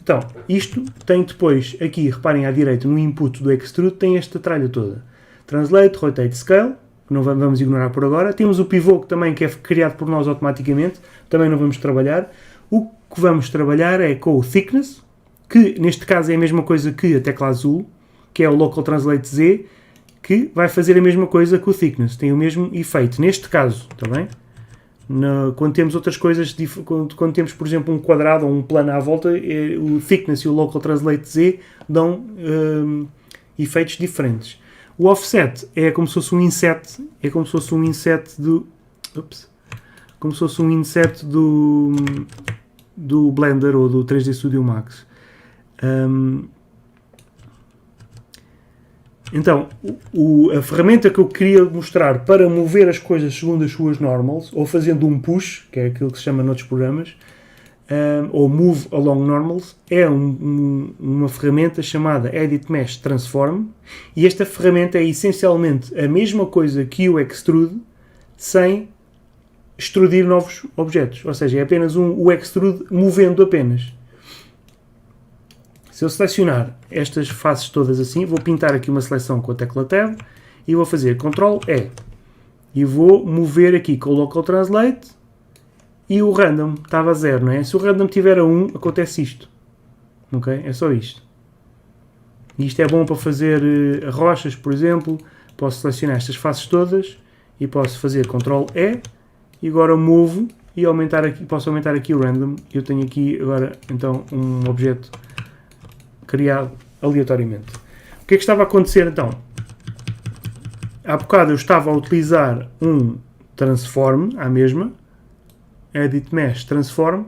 Speaker 1: Então, isto tem depois, aqui, reparem à direita, no input do extrude, tem esta tralha toda. Translate, Rotate, Scale, que não vamos ignorar por agora. Temos o pivô, que também é criado por nós automaticamente, também não vamos trabalhar. O que vamos trabalhar é com o Thickness, que neste caso é a mesma coisa que a tecla azul, que é o Local Translate Z, que vai fazer a mesma coisa que o Thickness, tem o mesmo efeito. Neste caso, está bem? Quando temos outras coisas, quando temos, por exemplo, um quadrado ou um plano à volta, o Thickness e o Local Translate Z dão efeitos diferentes. O offset é como se fosse um inset, do Blender ou do 3D Studio Max. Então, a ferramenta que eu queria mostrar para mover as coisas segundo as suas normals, ou fazendo um push, que é aquilo que se chama noutros programas, ou move along normals, é uma ferramenta chamada Edit Mesh Transform, e esta ferramenta é essencialmente a mesma coisa que o Extrude, sem extrudir novos objetos, ou seja, é apenas o Extrude movendo apenas. Se eu selecionar estas faces todas assim, vou pintar aqui uma seleção com a tecla Tab e vou fazer Ctrl E e vou mover aqui com o Local Translate e o Random estava a 0, não é? Se o Random tiver a 1, acontece isto. Ok? É só isto. E isto é bom para fazer rochas, por exemplo. Posso selecionar estas faces todas e posso fazer Ctrl E e agora movo e posso aumentar aqui o Random. Eu tenho aqui agora então um objeto criado aleatoriamente. O que é que estava a acontecer então? Há bocado eu estava a utilizar um Transform, à mesma, Edit Mesh Transform.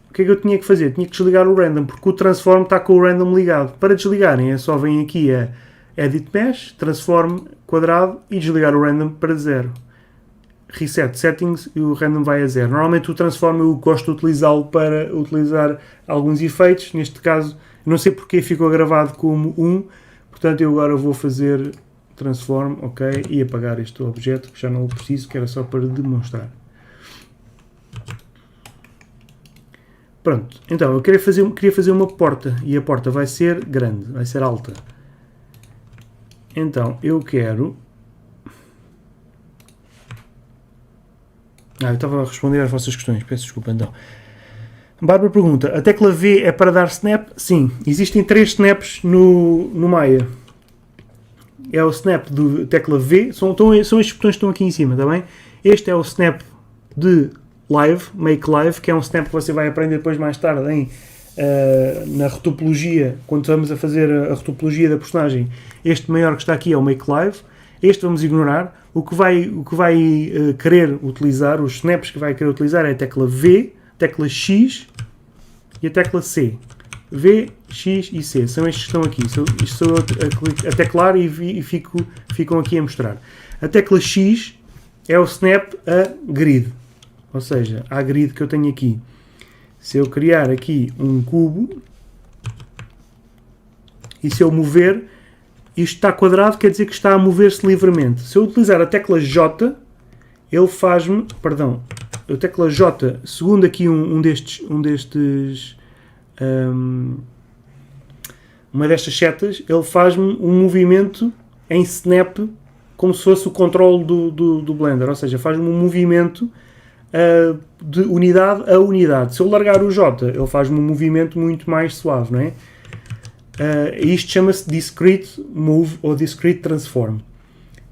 Speaker 1: O que é que eu tinha que fazer? Tinha que desligar o Random, porque o Transform está com o Random ligado. Para desligarem é só vir aqui a Edit Mesh, Transform, quadrado e desligar o Random para 0. Reset Settings e o Random vai a 0. Normalmente o Transform eu gosto de utilizá-lo para utilizar alguns efeitos. Neste caso, não sei porque ficou gravado como 1, portanto eu agora vou fazer Transform, ok, e apagar este objeto que já não o preciso, que era só para demonstrar. Pronto, então eu queria fazer uma porta e a porta vai ser grande, vai ser alta. Então eu quero... eu estava a responder às vossas questões, peço desculpa então. Bárbara pergunta, a tecla V é para dar snap? Sim, existem 3 snaps no Maya. É o snap da tecla V, são estes botões que estão aqui em cima, está bem? Este é o snap de Live, Make Live, que é um snap que você vai aprender depois mais tarde na retopologia, quando estamos a fazer a retopologia da personagem. Este maior que está aqui é o Make Live. Este vamos ignorar. O que vai querer utilizar, os snaps que vai querer utilizar é a tecla V, a tecla X e a tecla C. V, X e C. São estes que estão aqui. Estou a teclar e ficam aqui a mostrar. A tecla X é o snap a grid. Ou seja, a grid que eu tenho aqui. Se eu criar aqui um cubo e se eu mover, isto está quadrado, quer dizer que está a mover-se livremente. Se eu utilizar a tecla J, ele faz-me, a tecla J, segundo aqui uma destas setas, ele faz-me um movimento em snap, como se fosse o controle do Blender, ou seja, faz-me um movimento de unidade a unidade. Se eu largar o J, ele faz-me um movimento muito mais suave, não é? Isto chama-se Discrete Move ou Discrete Transform.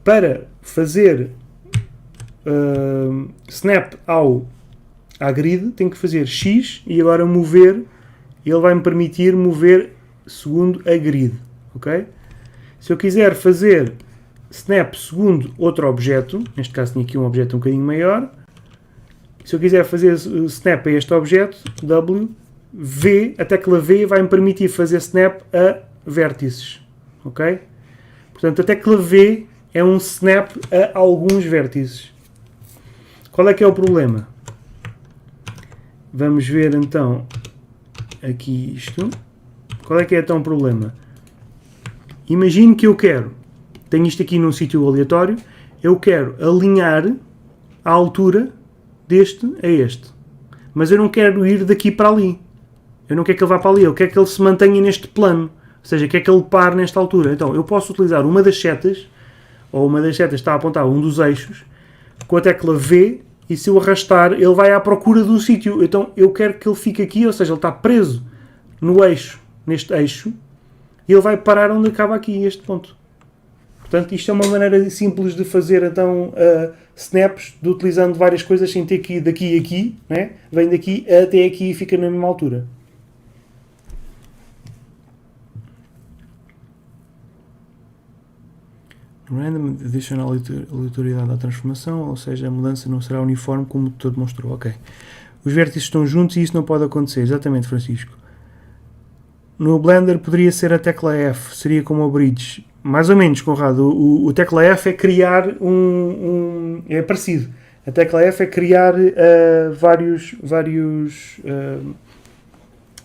Speaker 1: Para fazer snap à grid, tenho que fazer X e agora mover, ele vai-me permitir mover segundo a grid, ok? Se eu quiser fazer snap segundo outro objeto, neste caso tinha aqui um objeto um bocadinho maior, se eu quiser fazer snap a este objeto, W, V, a tecla V vai-me permitir fazer snap a vértices, ok? Portanto, a tecla V é um snap a alguns vértices. Qual é que é o problema? Vamos ver então aqui isto. Qual é que é então o problema? Imagino que eu tenho isto aqui num sítio aleatório, eu quero alinhar a altura deste a este. Mas eu não quero ir daqui para ali. Eu não quero que ele vá para ali, eu quero que ele se mantenha neste plano. Ou seja, quero que ele pare nesta altura. Então, eu posso utilizar uma das setas, ou uma das setas está a apontar um dos eixos, com a tecla V, e se eu arrastar, ele vai à procura de um sítio. Então, eu quero que ele fique aqui, ou seja, ele está preso no eixo, neste eixo, e ele vai parar onde acaba aqui, este ponto. Portanto, isto é uma maneira simples de fazer, então, snaps, de utilizando várias coisas sem ter que ir daqui a aqui, né? Vem daqui até aqui e fica na mesma altura. Random adiciona aleatoriedade à transformação, ou seja, a mudança não será uniforme como o tutor demonstrou. Ok. Os vértices estão juntos e isso não pode acontecer. Exatamente, Francisco. No Blender poderia ser a tecla F, seria como o Bridge. Mais ou menos, Conrado. O tecla F é criar é parecido. A tecla F é criar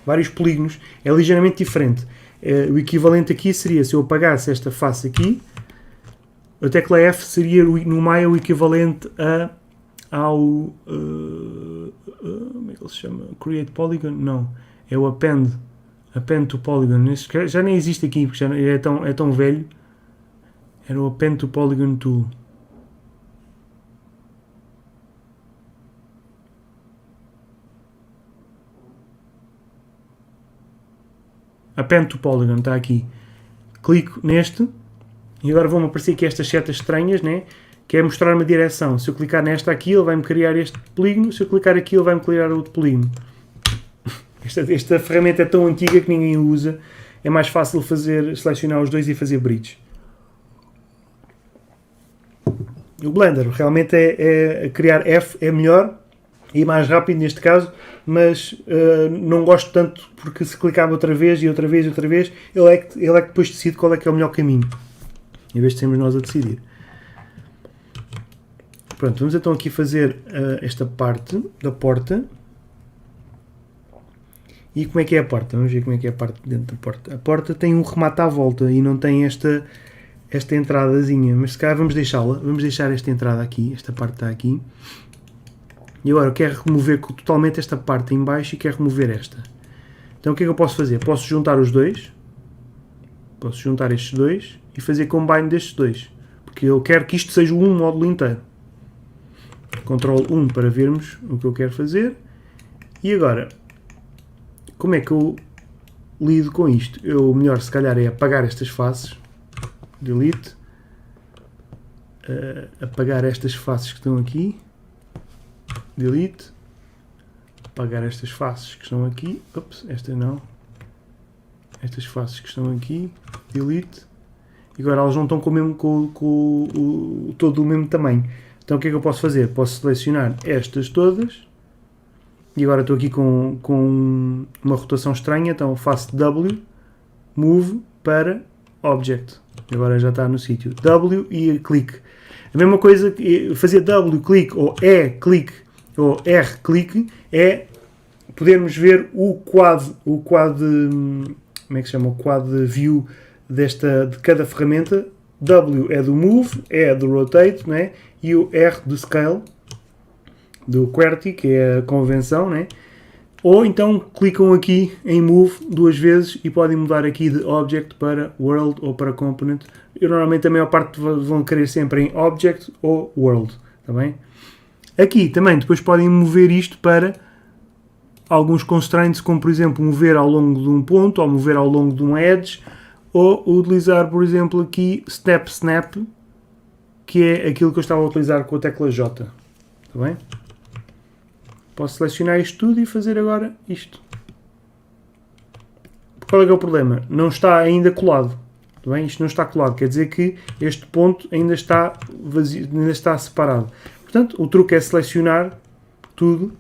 Speaker 1: vários polígonos. É ligeiramente diferente. O equivalente aqui seria, se eu apagasse esta face aqui, a tecla F seria no Maya o equivalente ao como é que ele se chama? Create Polygon? Não, é o Append to Polygon. Este já nem existe aqui porque já é tão velho. Era o Append to Polygon Tool. Append to Polygon, está aqui. Clico neste e agora vão-me aparecer aqui estas setas estranhas, né? Que é mostrar uma direção. Se eu clicar nesta aqui, ele vai-me criar este polígono. Se eu clicar aqui, ele vai-me criar outro polígono. Esta ferramenta é tão antiga que ninguém usa. É mais fácil selecionar os dois e fazer bridge. O Blender realmente criar F é melhor e mais rápido neste caso, mas não gosto tanto porque se clicar outra vez e outra vez e outra vez, ele é que depois decide qual é que é o melhor caminho. Em vez de sermos nós a decidir. Pronto, vamos então aqui fazer esta parte da porta. E como é que é a porta? Vamos ver como é que é a parte dentro da porta. A porta tem um remate à volta e não tem esta entradazinha, mas se calhar vamos deixá-la. Vamos deixar esta entrada aqui, esta parte está aqui. E agora eu quero remover totalmente esta parte em baixo e quero remover esta. Então o que é que eu posso fazer? Posso juntar os dois. Posso juntar estes dois e fazer combine destes dois. Porque eu quero que isto seja um módulo inteiro. Ctrl 1 para vermos o que eu quero fazer. E agora, como é que eu lido com isto? O melhor se calhar é apagar estas faces. Delete. Apagar estas faces que estão aqui. Delete. Apagar estas faces que estão aqui. Ups, esta não. Estas faces que estão aqui. Delete. E agora elas não estão todo o mesmo tamanho. Então o que é que eu posso fazer? Posso selecionar estas todas. E agora estou aqui com uma rotação estranha. Então faço W. Move para Object. Agora já está no sítio. W e clique. A mesma coisa que fazer W clique ou E clique ou R clique é podermos ver o quad como é que se chama? O quad view de cada ferramenta. W é do Move, E é do Rotate, né? E o R do Scale, do QWERTY, que é a convenção, né? Ou então clicam aqui em Move duas vezes e podem mudar aqui de Object para World ou para Component. Eu normalmente a maior parte vão querer sempre em Object ou World, tá bem? Aqui também depois podem mover isto para alguns constraints, como por exemplo mover ao longo de um ponto ou mover ao longo de um edge, ou utilizar por exemplo aqui Step Snap, que é aquilo que eu estava a utilizar com a tecla J, tá bem? Posso selecionar isto tudo e fazer agora isto. Qual é que é o problema? Não está ainda colado. Tá bem? Isto não está colado, quer dizer que este ponto ainda está vazio, ainda está separado. Portanto, o truque é selecionar tudo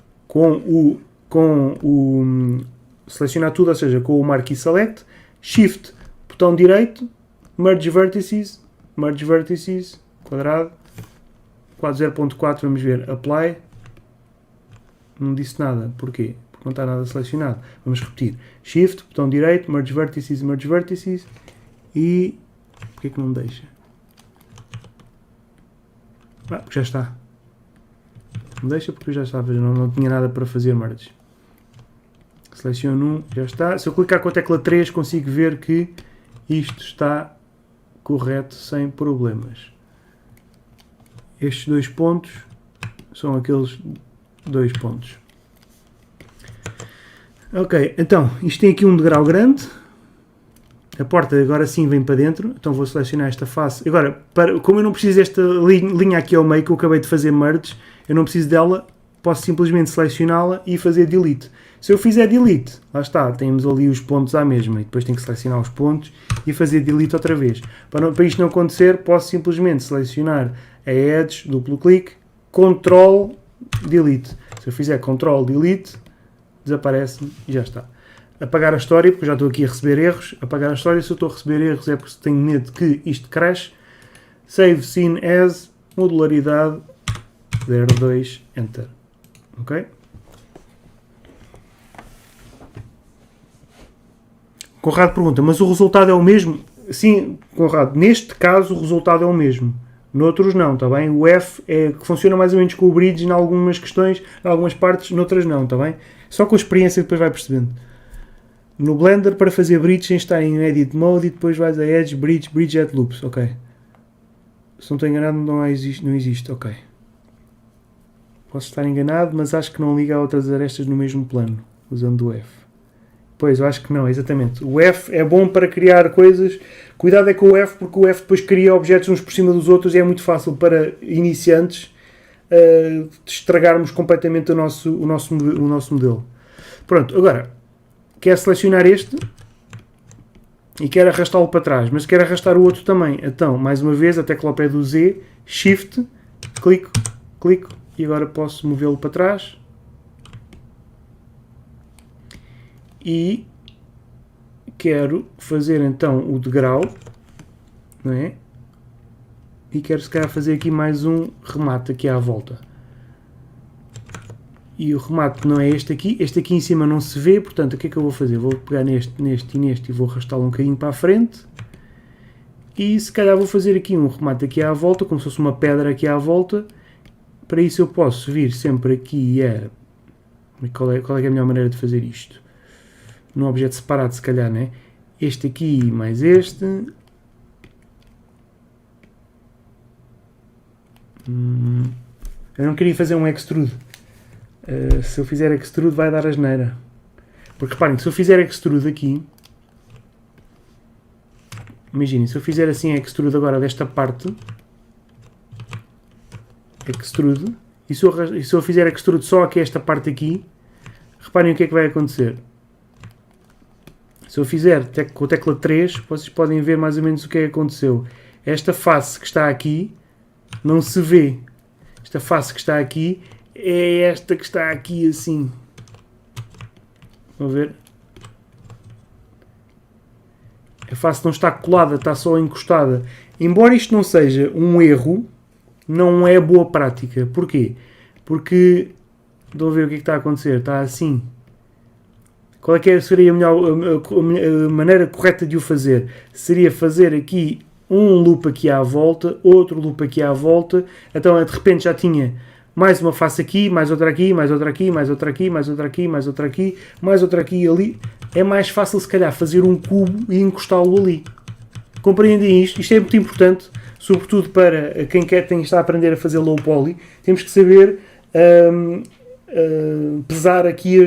Speaker 1: selecionar tudo, ou seja, com o Marquee Select, Shift, botão direito, Merge Vertices, quadrado 0.4, vamos ver, Apply. Não disse nada. Porquê? Porque não está nada selecionado. Vamos repetir. Shift, botão direito, Merge Vertices. E... porquê que não deixa? Já está. Não deixa porque já estava. Não tinha nada para fazer merge. Seleciono já está. Se eu clicar com a tecla 3 consigo ver que isto está correto sem problemas. Estes dois pontos são aqueles 2 pontos. Ok, então, isto tem aqui um degrau grande. A porta agora sim vem para dentro. Então vou selecionar esta face. Agora, como eu não preciso desta linha aqui ao meio, que eu acabei de fazer merge, eu não preciso dela, posso simplesmente selecioná-la e fazer delete. Se eu fizer delete, lá está, temos ali os pontos à mesma e depois tenho que selecionar os pontos e fazer delete outra vez. Para isto não acontecer, posso simplesmente selecionar a Edge, duplo clique, Ctrl Delete. Se eu fizer Ctrl Delete, desaparece-me e já está. Apagar a história, porque eu já estou aqui a receber erros. Apagar a história, se eu estou a receber erros é porque tenho medo que isto crash. Save Scene As, modularidade 02, Enter. Ok? Conrado pergunta, mas o resultado é o mesmo? Sim, Conrado, neste caso o resultado é o mesmo. Noutros não, está bem? O F é que funciona mais ou menos com o bridge em algumas questões, em algumas partes, noutras não, está bem? Só com a experiência depois vai percebendo. No Blender, para fazer bridge, tens de estar em Edit Mode e depois vais a Edge, Bridge at Loops, ok. Se não estou enganado, não existe, ok. Posso estar enganado, mas acho que não liga a outras arestas no mesmo plano, usando o F. Pois, eu acho que não, exatamente. O F é bom para criar coisas. Cuidado é com o F, porque o F depois cria objetos uns por cima dos outros e é muito fácil para iniciantes estragarmos completamente o nosso modelo. Pronto, agora, quero selecionar este e quero arrastá-lo para trás, mas quero arrastar o outro também. Então, mais uma vez, a tecla ao pé do Z, Shift, clico, e agora posso movê-lo para trás. E quero fazer então o degrau, não é? E quero se calhar fazer aqui mais um remate aqui à volta. E o remate não é este aqui em cima não se vê, portanto o que é que eu vou fazer? Vou pegar neste e neste e vou arrastá-lo um bocadinho para a frente. E se calhar vou fazer aqui um remate aqui à volta, como se fosse uma pedra aqui à volta. Para isso eu posso vir sempre aqui a... Qual é que é a melhor maneira de fazer isto? Num objeto separado, se calhar, né? Este aqui mais este. Eu não queria fazer um extrude. Se eu fizer extrude vai dar asneira. Porque reparem, se eu fizer extrude aqui... Imaginem, se eu fizer assim extrude agora desta parte... Extrude. E se eu fizer extrude só aqui esta parte aqui... Reparem o que é que vai acontecer. Se eu fizer com a tecla 3, vocês podem ver mais ou menos o que é que aconteceu. Esta face que está aqui não se vê. Esta face que está aqui é esta que está aqui assim. Vão ver? A face não está colada, está só encostada. Embora isto não seja um erro, não é boa prática. Porquê? Porque, estão a ver o que é que está a acontecer? Está assim. Qual é que seria a maneira correta de o fazer? Seria fazer aqui um loop aqui à volta, outro loop aqui à volta, então de repente já tinha mais uma face aqui, mais outra aqui, mais outra aqui, mais outra aqui, mais outra aqui, mais outra aqui, mais outra aqui e ali. É mais fácil se calhar fazer um cubo e encostá-lo ali. Compreendem isto? Isto é muito importante, sobretudo para quem está a aprender a fazer low poly. Temos que saber pesar aqui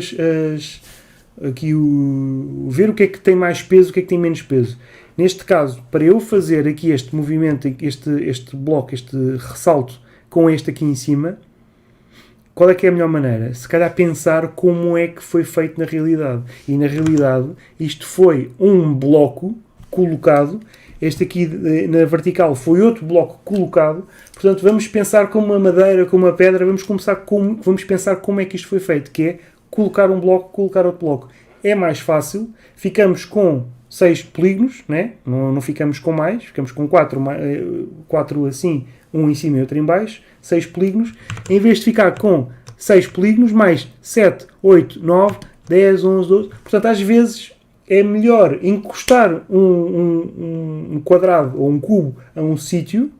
Speaker 1: ver o que é que tem mais peso, o que é que tem menos peso. Neste caso, para eu fazer aqui este movimento, este bloco, este ressalto com este aqui em cima, qual é que é a melhor maneira? Se calhar pensar como é que foi feito na realidade. E na realidade, isto foi um bloco colocado, este aqui na vertical foi outro bloco colocado, portanto vamos pensar como uma madeira, como uma pedra, vamos pensar como é que isto foi feito, que é colocar um bloco, colocar outro bloco. É mais fácil, ficamos com 6 polígonos, né? Não ficamos com mais, ficamos com 4 assim, um em cima e outro em baixo, 6 polígonos, em vez de ficar com 6 polígonos, mais 7, 8, 9, 10, 11, 12, portanto às vezes é melhor encostar um quadrado ou um cubo a um sítio,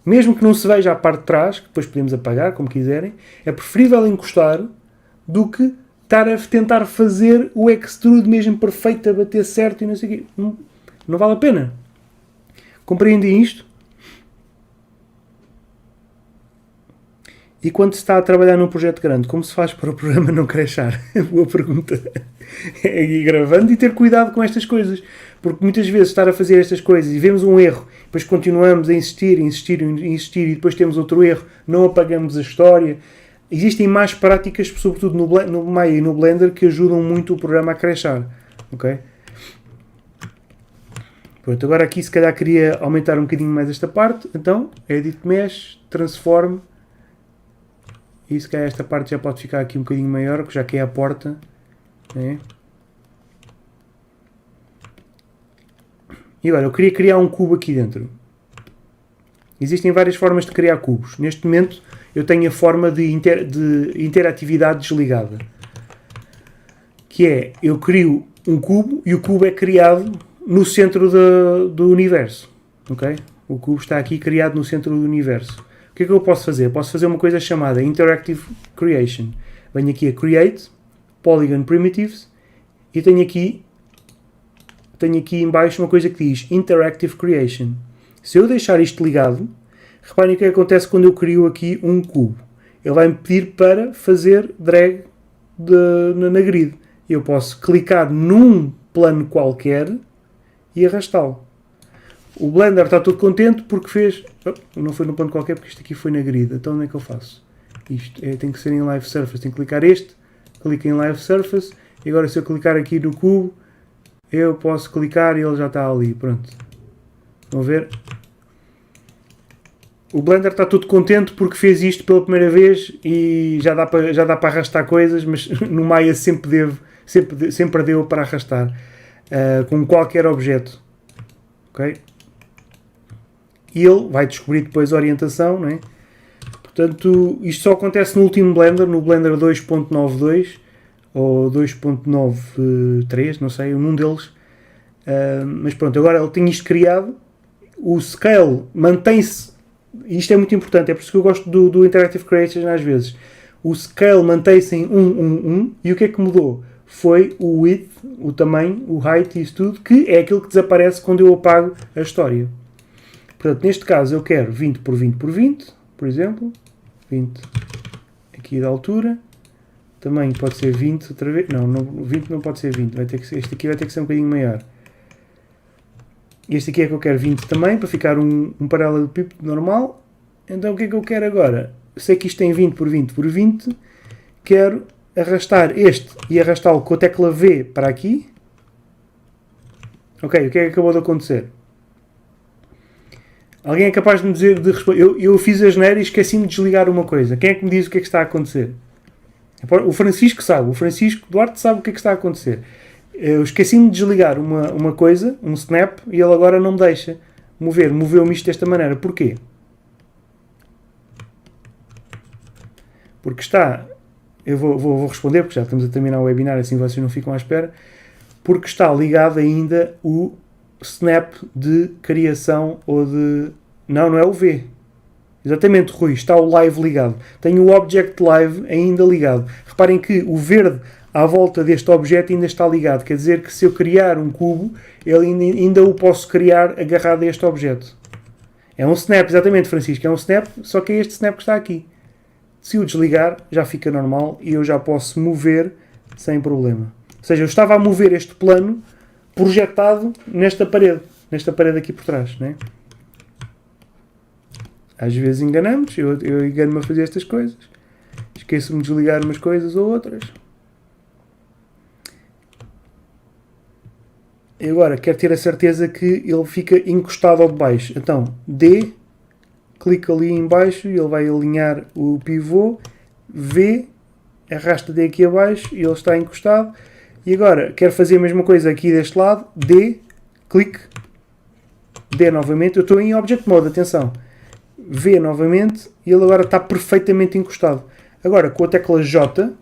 Speaker 1: mesmo que não se veja a parte de trás, que depois podemos apagar, como quiserem, é preferível encostar do que estar a tentar fazer o extrude mesmo perfeito, a bater certo e não sei o quê. Não vale a pena. Compreendem isto? E quando se está a trabalhar num projeto grande, como se faz para o programa não crashar? Boa pergunta. É ir gravando e ter cuidado com estas coisas. Porque muitas vezes estar a fazer estas coisas e vemos um erro, depois continuamos a insistir e depois temos outro erro, não apagamos a história. Existem mais práticas, sobretudo no Maya e no Blender, que ajudam muito o programa a crashar. Ok? Pronto, agora aqui se calhar queria aumentar um bocadinho mais esta parte. Então, Edit Mesh, Transform. E se calhar esta parte já pode ficar aqui um bocadinho maior, já que é a porta. Né? E agora, eu queria criar um cubo aqui dentro. Existem várias formas de criar cubos. Neste momento, eu tenho a forma de interatividade desligada. Que é, eu crio um cubo e o cubo é criado no centro do universo. Okay? O cubo está aqui criado no centro do universo. O que é que eu posso fazer? Posso fazer uma coisa chamada Interactive Creation. Venho aqui a Create, Polygon Primitives, e tenho aqui em baixo uma coisa que diz Interactive Creation. Se eu deixar isto ligado, reparem o que acontece quando eu crio aqui um cubo. Ele vai-me pedir para fazer drag na grid. Eu posso clicar num plano qualquer e arrastá-lo. O Blender está todo contente porque fez... não foi no plano qualquer porque isto aqui foi na grid. Então onde é que eu faço? Isto tem que ser em Live Surface. Tenho que clicar clico em Live Surface, e agora se eu clicar aqui no cubo, eu posso clicar e ele já está ali. Pronto. Vão ver? O Blender está todo contente porque fez isto pela primeira vez e já dá para arrastar coisas, mas no Maya sempre deu para arrastar com qualquer objeto. Ok? E ele vai descobrir depois a orientação, não é? Portanto, isto só acontece no último Blender, no Blender 2.92 ou 2.93, não sei, um deles. Mas pronto, agora ele tem isto criado, o scale mantém-se, isto é muito importante, é por isso que eu gosto do Interactive Creation às vezes. O scale mantém-se em 1, e o que é que mudou? Foi o width, o tamanho, o height e isso tudo, que é aquilo que desaparece quando eu apago a história. Portanto, neste caso eu quero 20 por 20 por 20, por exemplo, 20 aqui da altura, tamanho pode ser 20 outra vez, não 20 não pode ser 20, este aqui vai ter que ser um bocadinho maior. Este aqui é que eu quero 20 também, para ficar um paralelepípedo normal. Então o que é que eu quero agora? Sei que isto tem 20 por 20 por 20, quero arrastar este e arrastá-lo com a tecla V para aqui. Ok, o que é que acabou de acontecer? Alguém é capaz de me dizer, de responder? Eu fiz a geneira e esqueci-me de desligar uma coisa. Quem é que me diz o que é que está a acontecer? O Francisco sabe, o Francisco Duarte sabe o que é que está a acontecer. Eu esqueci-me de desligar uma coisa, um snap, e ele agora não me deixa mover. Moveu-me isto desta maneira. Porquê? Porque está... Eu vou responder, porque já estamos a terminar o webinar, assim vocês não ficam à espera. Porque está ligado ainda o snap de criação ou de... Não é o V. Exatamente, Rui. Está o live ligado. Tenho o object live ainda ligado. Reparem que o verde à volta deste objeto ainda está ligado. Quer dizer que se eu criar um cubo, ele ainda o posso criar agarrado a este objeto. É um snap, exatamente, Francisco. É um snap, só que é este snap que está aqui. Se o desligar, já fica normal e eu já posso mover sem problema. Ou seja, eu estava a mover este plano projetado nesta parede aqui por trás, né? Às vezes enganamos, eu engano-me a fazer estas coisas. Esqueço-me de desligar umas coisas ou outras. E agora, quero ter a certeza que ele fica encostado ao de baixo. Então, D, clica ali em baixo e ele vai alinhar o pivô. V, arrasta D aqui abaixo e ele está encostado. E agora, quero fazer a mesma coisa aqui deste lado. D, clique. D novamente. Eu estou em Object Mode, atenção. V novamente e ele agora está perfeitamente encostado. Agora, com a tecla J,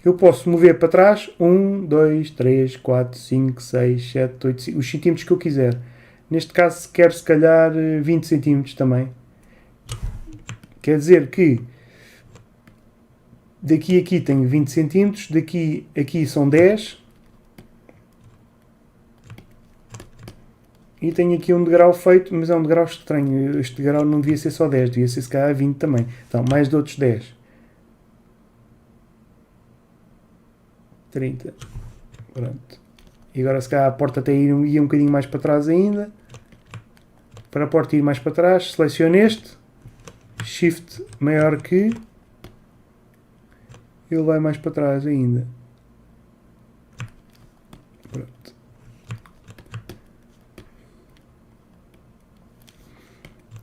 Speaker 1: eu posso mover para trás 1, 2, 3, 4, 5, 6, 7, 8, os centímetros que eu quiser. Neste caso, quero se calhar 20 centímetros também. Quer dizer que daqui a aqui tenho 20 centímetros, daqui a aqui são 10. E tenho aqui um degrau feito, mas é um degrau estranho. Este degrau não devia ser só 10, devia ser se calhar 20 também. Então, mais de outros 10. 30. Pronto. E agora se calhar a porta até ia um bocadinho mais para trás ainda. Para a porta ir mais para trás, seleciono este. Shift maior que. ele vai mais para trás ainda. Pronto.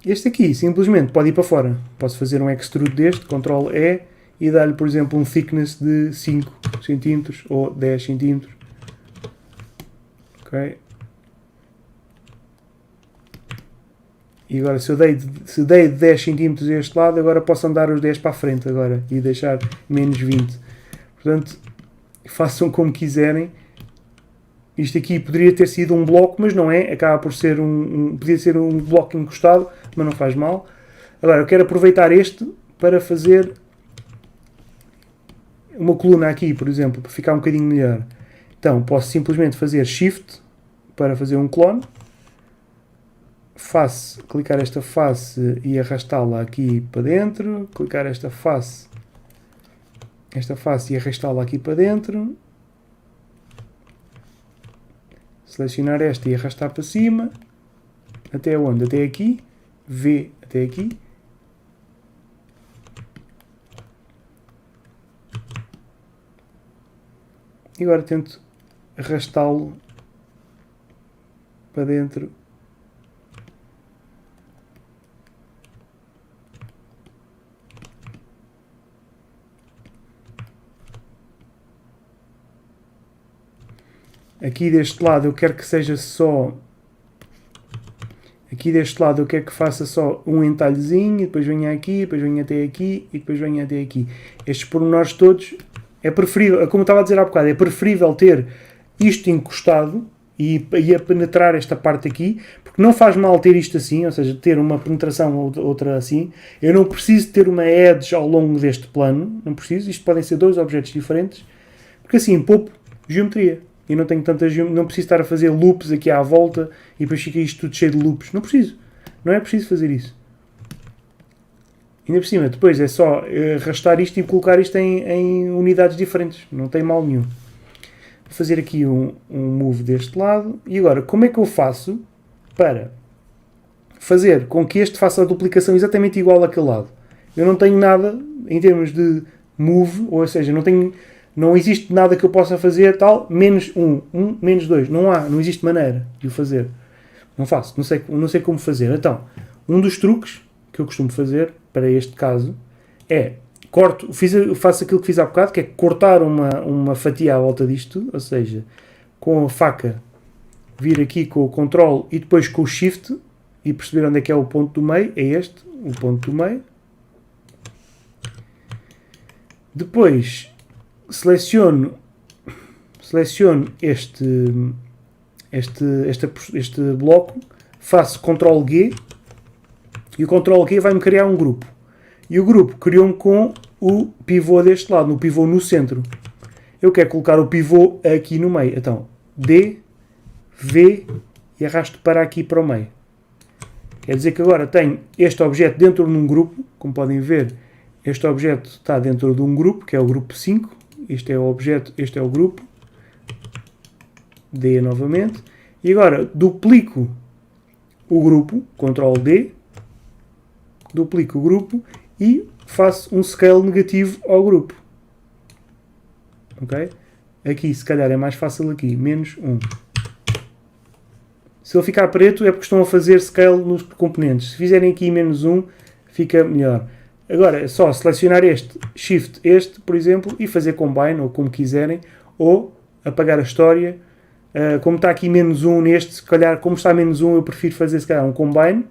Speaker 1: Este aqui simplesmente pode ir para fora. Posso fazer um extrude deste, Ctrl E, e dar-lhe, por exemplo, um thickness de 5 cm ou 10 cm. Ok? E agora, se dei 10 cm a este lado, agora posso andar os 10 para a frente agora e deixar menos 20. Portanto, façam como quiserem. Isto aqui poderia ter sido um bloco, mas não é. Acaba por ser podia ser um bloco encostado, mas não faz mal. Agora, eu quero aproveitar este para fazer uma coluna aqui, por exemplo, para ficar um bocadinho melhor. Então, posso simplesmente fazer Shift para fazer um clone. Clicar esta face e arrastá-la aqui para dentro. Clicar esta face e arrastá-la aqui para dentro. Selecionar esta e arrastar para cima. Até onde? Até aqui. V até aqui. E agora tento arrastá-lo para dentro. Aqui deste lado eu quero que seja só... Aqui deste lado eu quero que faça só um entalhezinho, e depois venha aqui, depois venha até aqui, e depois venha até aqui. Estes pormenores todos é preferível, como eu estava a dizer há bocado, é preferível ter isto encostado e a penetrar esta parte aqui, porque não faz mal ter isto assim, ou seja, ter uma penetração ou outra assim. Eu não preciso ter uma edge ao longo deste plano, não preciso. Isto podem ser dois objetos diferentes, porque assim poupo geometria. E não tenho tanta geometria, não preciso estar a fazer loops aqui à volta e depois fica isto tudo cheio de loops. Não preciso. Não é preciso fazer isso. Ainda por cima, depois é só arrastar isto e colocar isto em unidades diferentes. Não tem mal nenhum. Vou fazer aqui um move deste lado. E agora, como é que eu faço para fazer com que este faça a duplicação exatamente igual àquele lado? Eu não tenho nada em termos de move, ou seja, não existe nada que eu possa fazer tal, menos 1, menos 2. Não existe maneira de o fazer. Não faço, não sei como fazer. Então, um dos truques que eu costumo fazer para este caso é faço aquilo que fiz há bocado, que é cortar uma fatia à volta disto, ou seja, com a faca vir aqui com o Ctrl e depois com o Shift e perceber onde é que é o ponto do meio. É este, o ponto do meio. Depois seleciono este bloco, faço Ctrl G e o Ctrl G vai-me criar um grupo. E o grupo criou-me com o pivô deste lado, no pivô no centro. Eu quero colocar o pivô aqui no meio. Então, D, V e arrasto para aqui para o meio. Quer dizer que agora tenho este objeto dentro de um grupo. Como podem ver, este objeto está dentro de um grupo, que é o grupo 5. Este é o objeto, este é o grupo. D novamente. E agora duplico o grupo, Ctrl D. Duplico o grupo e faço um scale negativo ao grupo. Ok? Aqui, se calhar, é mais fácil aqui. Menos 1. Se ele ficar preto é porque estão a fazer scale nos componentes. Se fizerem aqui menos 1, fica melhor. Agora é só selecionar este, Shift este, por exemplo, e fazer combine, ou como quiserem, ou apagar a história. Como está aqui menos 1 neste, se calhar, como está menos 1, eu prefiro fazer se calhar um combine.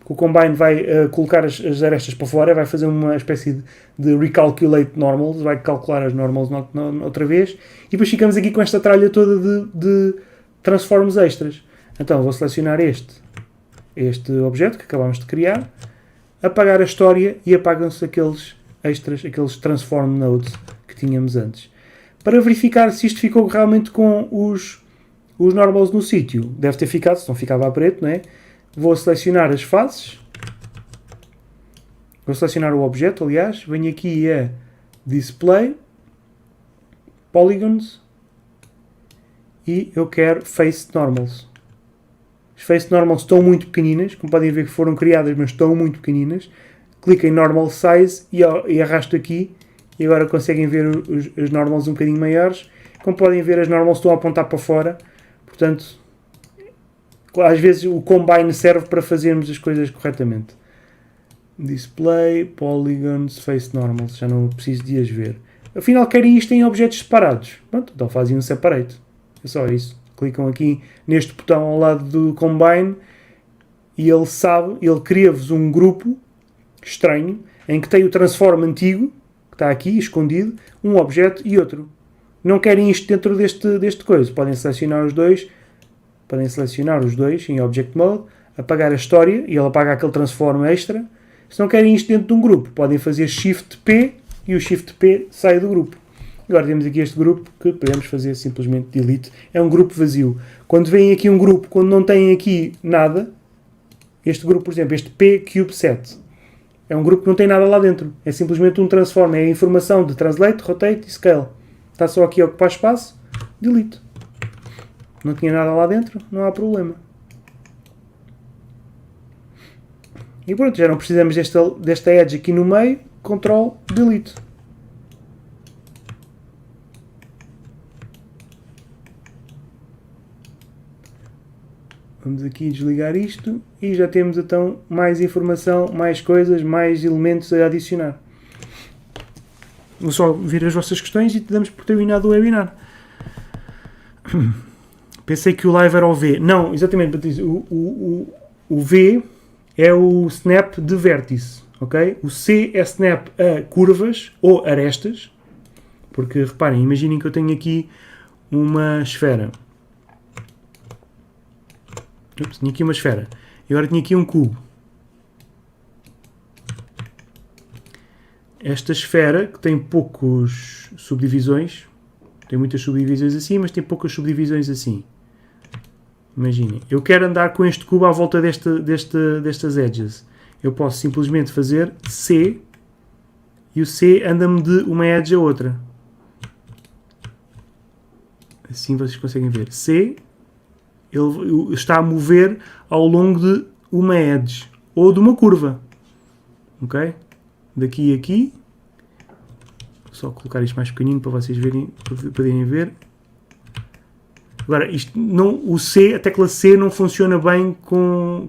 Speaker 1: O combine vai colocar as arestas para fora, vai fazer uma espécie de recalculate normals, vai calcular as normals outra vez, e depois ficamos aqui com esta tralha toda de transforms extras. Então vou selecionar este objeto que acabamos de criar, apagar a história e apagam-se aqueles extras, aqueles transform nodes que tínhamos antes. Para verificar se isto ficou realmente com os normals no sítio, deve ter ficado, se não ficava a preto, não é? Vou selecionar as faces, vou selecionar o objeto, aliás, venho aqui a Display, Polygons, e eu quero Face Normals. As Face Normals estão muito pequeninas, como podem ver que foram criadas, mas estão muito pequeninas. Clico em Normal Size e arrasto aqui, e agora conseguem ver as normals um bocadinho maiores. Como podem ver, as normals estão a apontar para fora, portanto, às vezes o combine serve para fazermos as coisas corretamente. Display, polygons, face normals, já não preciso de as ver. Afinal, querem isto em objetos separados. Pronto, então fazem um separate. É só isso. Clicam aqui neste botão ao lado do combine e ele sabe, ele cria-vos um grupo estranho em que tem o transform antigo, que está aqui escondido, um objeto e outro. Não querem isto dentro deste coisa. Podem selecionar os dois em Object Mode, apagar a história e ele apaga aquele transform extra. Se não querem isto dentro de um grupo, podem fazer Shift P e o Shift P sai do grupo. Agora temos aqui este grupo que podemos fazer simplesmente delete. É um grupo vazio. Quando vem aqui um grupo, quando não tem aqui nada, este grupo, por exemplo, este P-CubeSet, é um grupo que não tem nada lá dentro. É simplesmente um transform. É a informação de Translate, Rotate e Scale. Está só aqui a ocupar espaço, delete. Não tinha nada lá dentro, não há problema. E pronto, já não precisamos desta edge aqui no meio, Ctrl, Delete. Vamos aqui desligar isto e já temos então mais informação, mais coisas, mais elementos a adicionar. Vou só ver as vossas questões e te damos por terminado o webinar. Pensei que o live era o V. Não, exatamente, Patrícia. O V é o snap de vértice, ok? O C é snap a curvas ou arestas, porque reparem, imaginem que eu tenho aqui uma esfera. Ups, tinha aqui uma esfera. E agora tinha aqui um cubo. Esta esfera, que tem poucas subdivisões, tem muitas subdivisões assim, mas tem poucas subdivisões assim. Imaginem, eu quero andar com este cubo à volta destas edges. Eu posso simplesmente fazer C e o C anda-me de uma edge a outra. Assim vocês conseguem ver. C, ele está a mover ao longo de uma edge ou de uma curva. Ok? Daqui a aqui. Vou só colocar isto mais pequenino para vocês verem, para poderem ver. Agora, isto não, o C, a tecla C não funciona bem com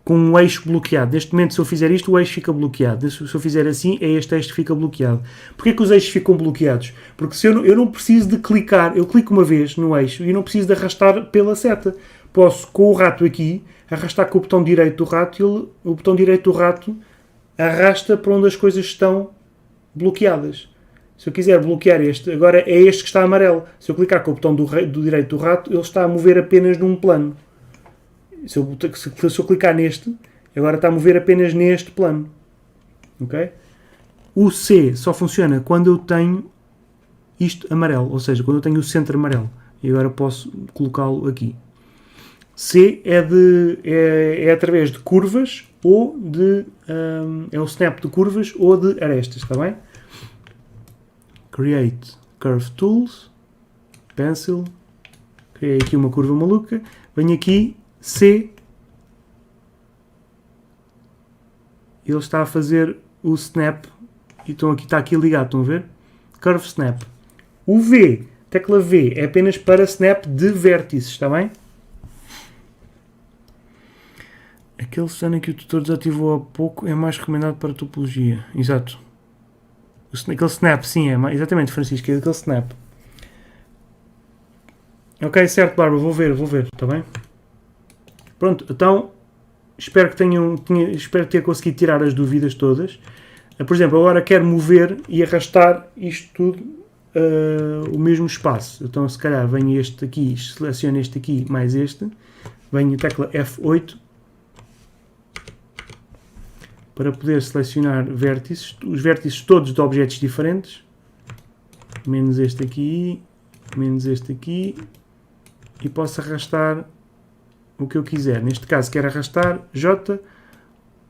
Speaker 1: um eixo bloqueado. Neste momento, se eu fizer isto, o eixo fica bloqueado. Se eu fizer assim, é este eixo que fica bloqueado. Porquê que os eixos ficam bloqueados? Porque se eu não preciso de clicar, eu clico uma vez no eixo e não preciso de arrastar pela seta. Posso, com o rato aqui, arrastar com o botão direito do rato e o botão direito do rato arrasta para onde as coisas estão bloqueadas. Se eu quiser bloquear este, agora é este que está amarelo. Se eu clicar com o botão do direito do rato, ele está a mover apenas num plano. Se eu clicar neste, agora está a mover apenas neste plano. Ok? O C só funciona quando eu tenho isto amarelo, ou seja, quando eu tenho o centro amarelo. E agora posso colocá-lo aqui. C é através de curvas ou de... é o snap de curvas ou de arestas, está bem? Create Curve Tools, Pencil, criei aqui uma curva maluca, venho aqui, C, ele está a fazer o snap, e está aqui ligado, estão a ver? Curve Snap. O V, tecla V, é apenas para snap de vértices, está bem? Aquele cena que o tutor desativou há pouco é mais recomendado para topologia, exato. Aquele snap, sim, é exatamente, Francisco, é aquele snap. Ok, certo, Bárbara, vou ver, está bem? Pronto, então, espero ter conseguido tirar as dúvidas todas. Por exemplo, agora quero mover e arrastar isto tudo, o mesmo espaço. Então, se calhar, venho este aqui, seleciono este aqui, mais este, venho a tecla F8, para poder selecionar vértices, os vértices todos de objetos diferentes, menos este aqui, e posso arrastar o que eu quiser. Neste caso quero arrastar J,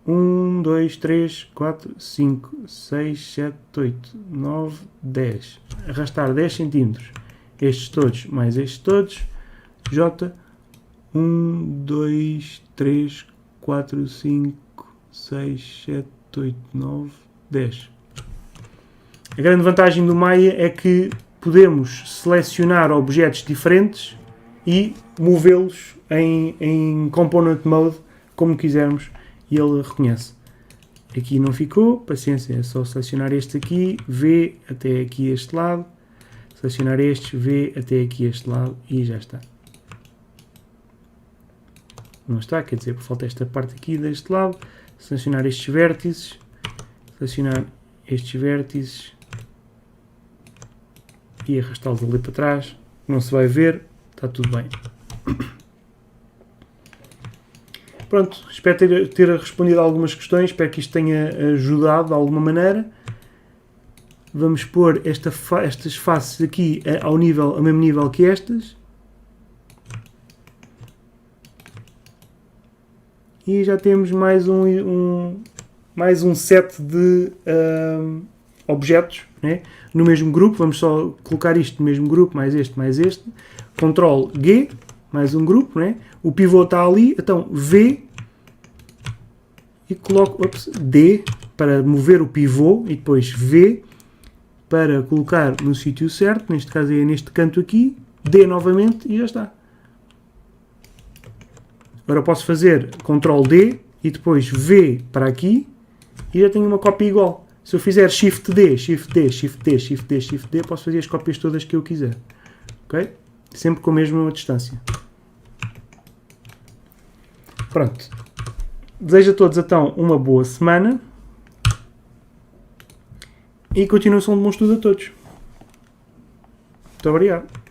Speaker 1: 1, 2, 3, 4, 5, 6, 7, 8, 9, 10. Arrastar 10 cm. Estes todos, mais estes todos. J, 1, 2, 3, 4, 5, 6, 7, 8, 9, 10. A grande vantagem do Maya é que podemos selecionar objetos diferentes e movê-los em Component Mode como quisermos e ele reconhece. Aqui não ficou, paciência, é só selecionar este aqui, V até aqui este lado, selecionar este, V até aqui este lado e já está. Não está, quer dizer, falta esta parte aqui deste lado, selecionar estes vértices, selecionar estes vértices e arrastá-los ali para trás, não se vai ver, está tudo bem. Pronto, espero ter respondido a algumas questões, espero que isto tenha ajudado de alguma maneira. Vamos pôr estas faces aqui ao mesmo nível que estas. E já temos mais um set de objetos, né? No mesmo grupo. Vamos só colocar isto no mesmo grupo, mais este, Ctrl G, mais um grupo, né? O pivô está ali, então V e coloco D para mover o pivô e depois V para colocar no sítio certo, neste caso é neste canto aqui, D novamente e já está. Agora posso fazer Ctrl D e depois V para aqui e já tenho uma cópia igual. Se eu fizer Shift D, Shift D, Shift D, Shift D, Shift D, posso fazer as cópias todas que eu quiser. Ok? Sempre com a mesma distância. Pronto. Desejo a todos então uma boa semana e continuação de bom estudo a todos. Muito obrigado.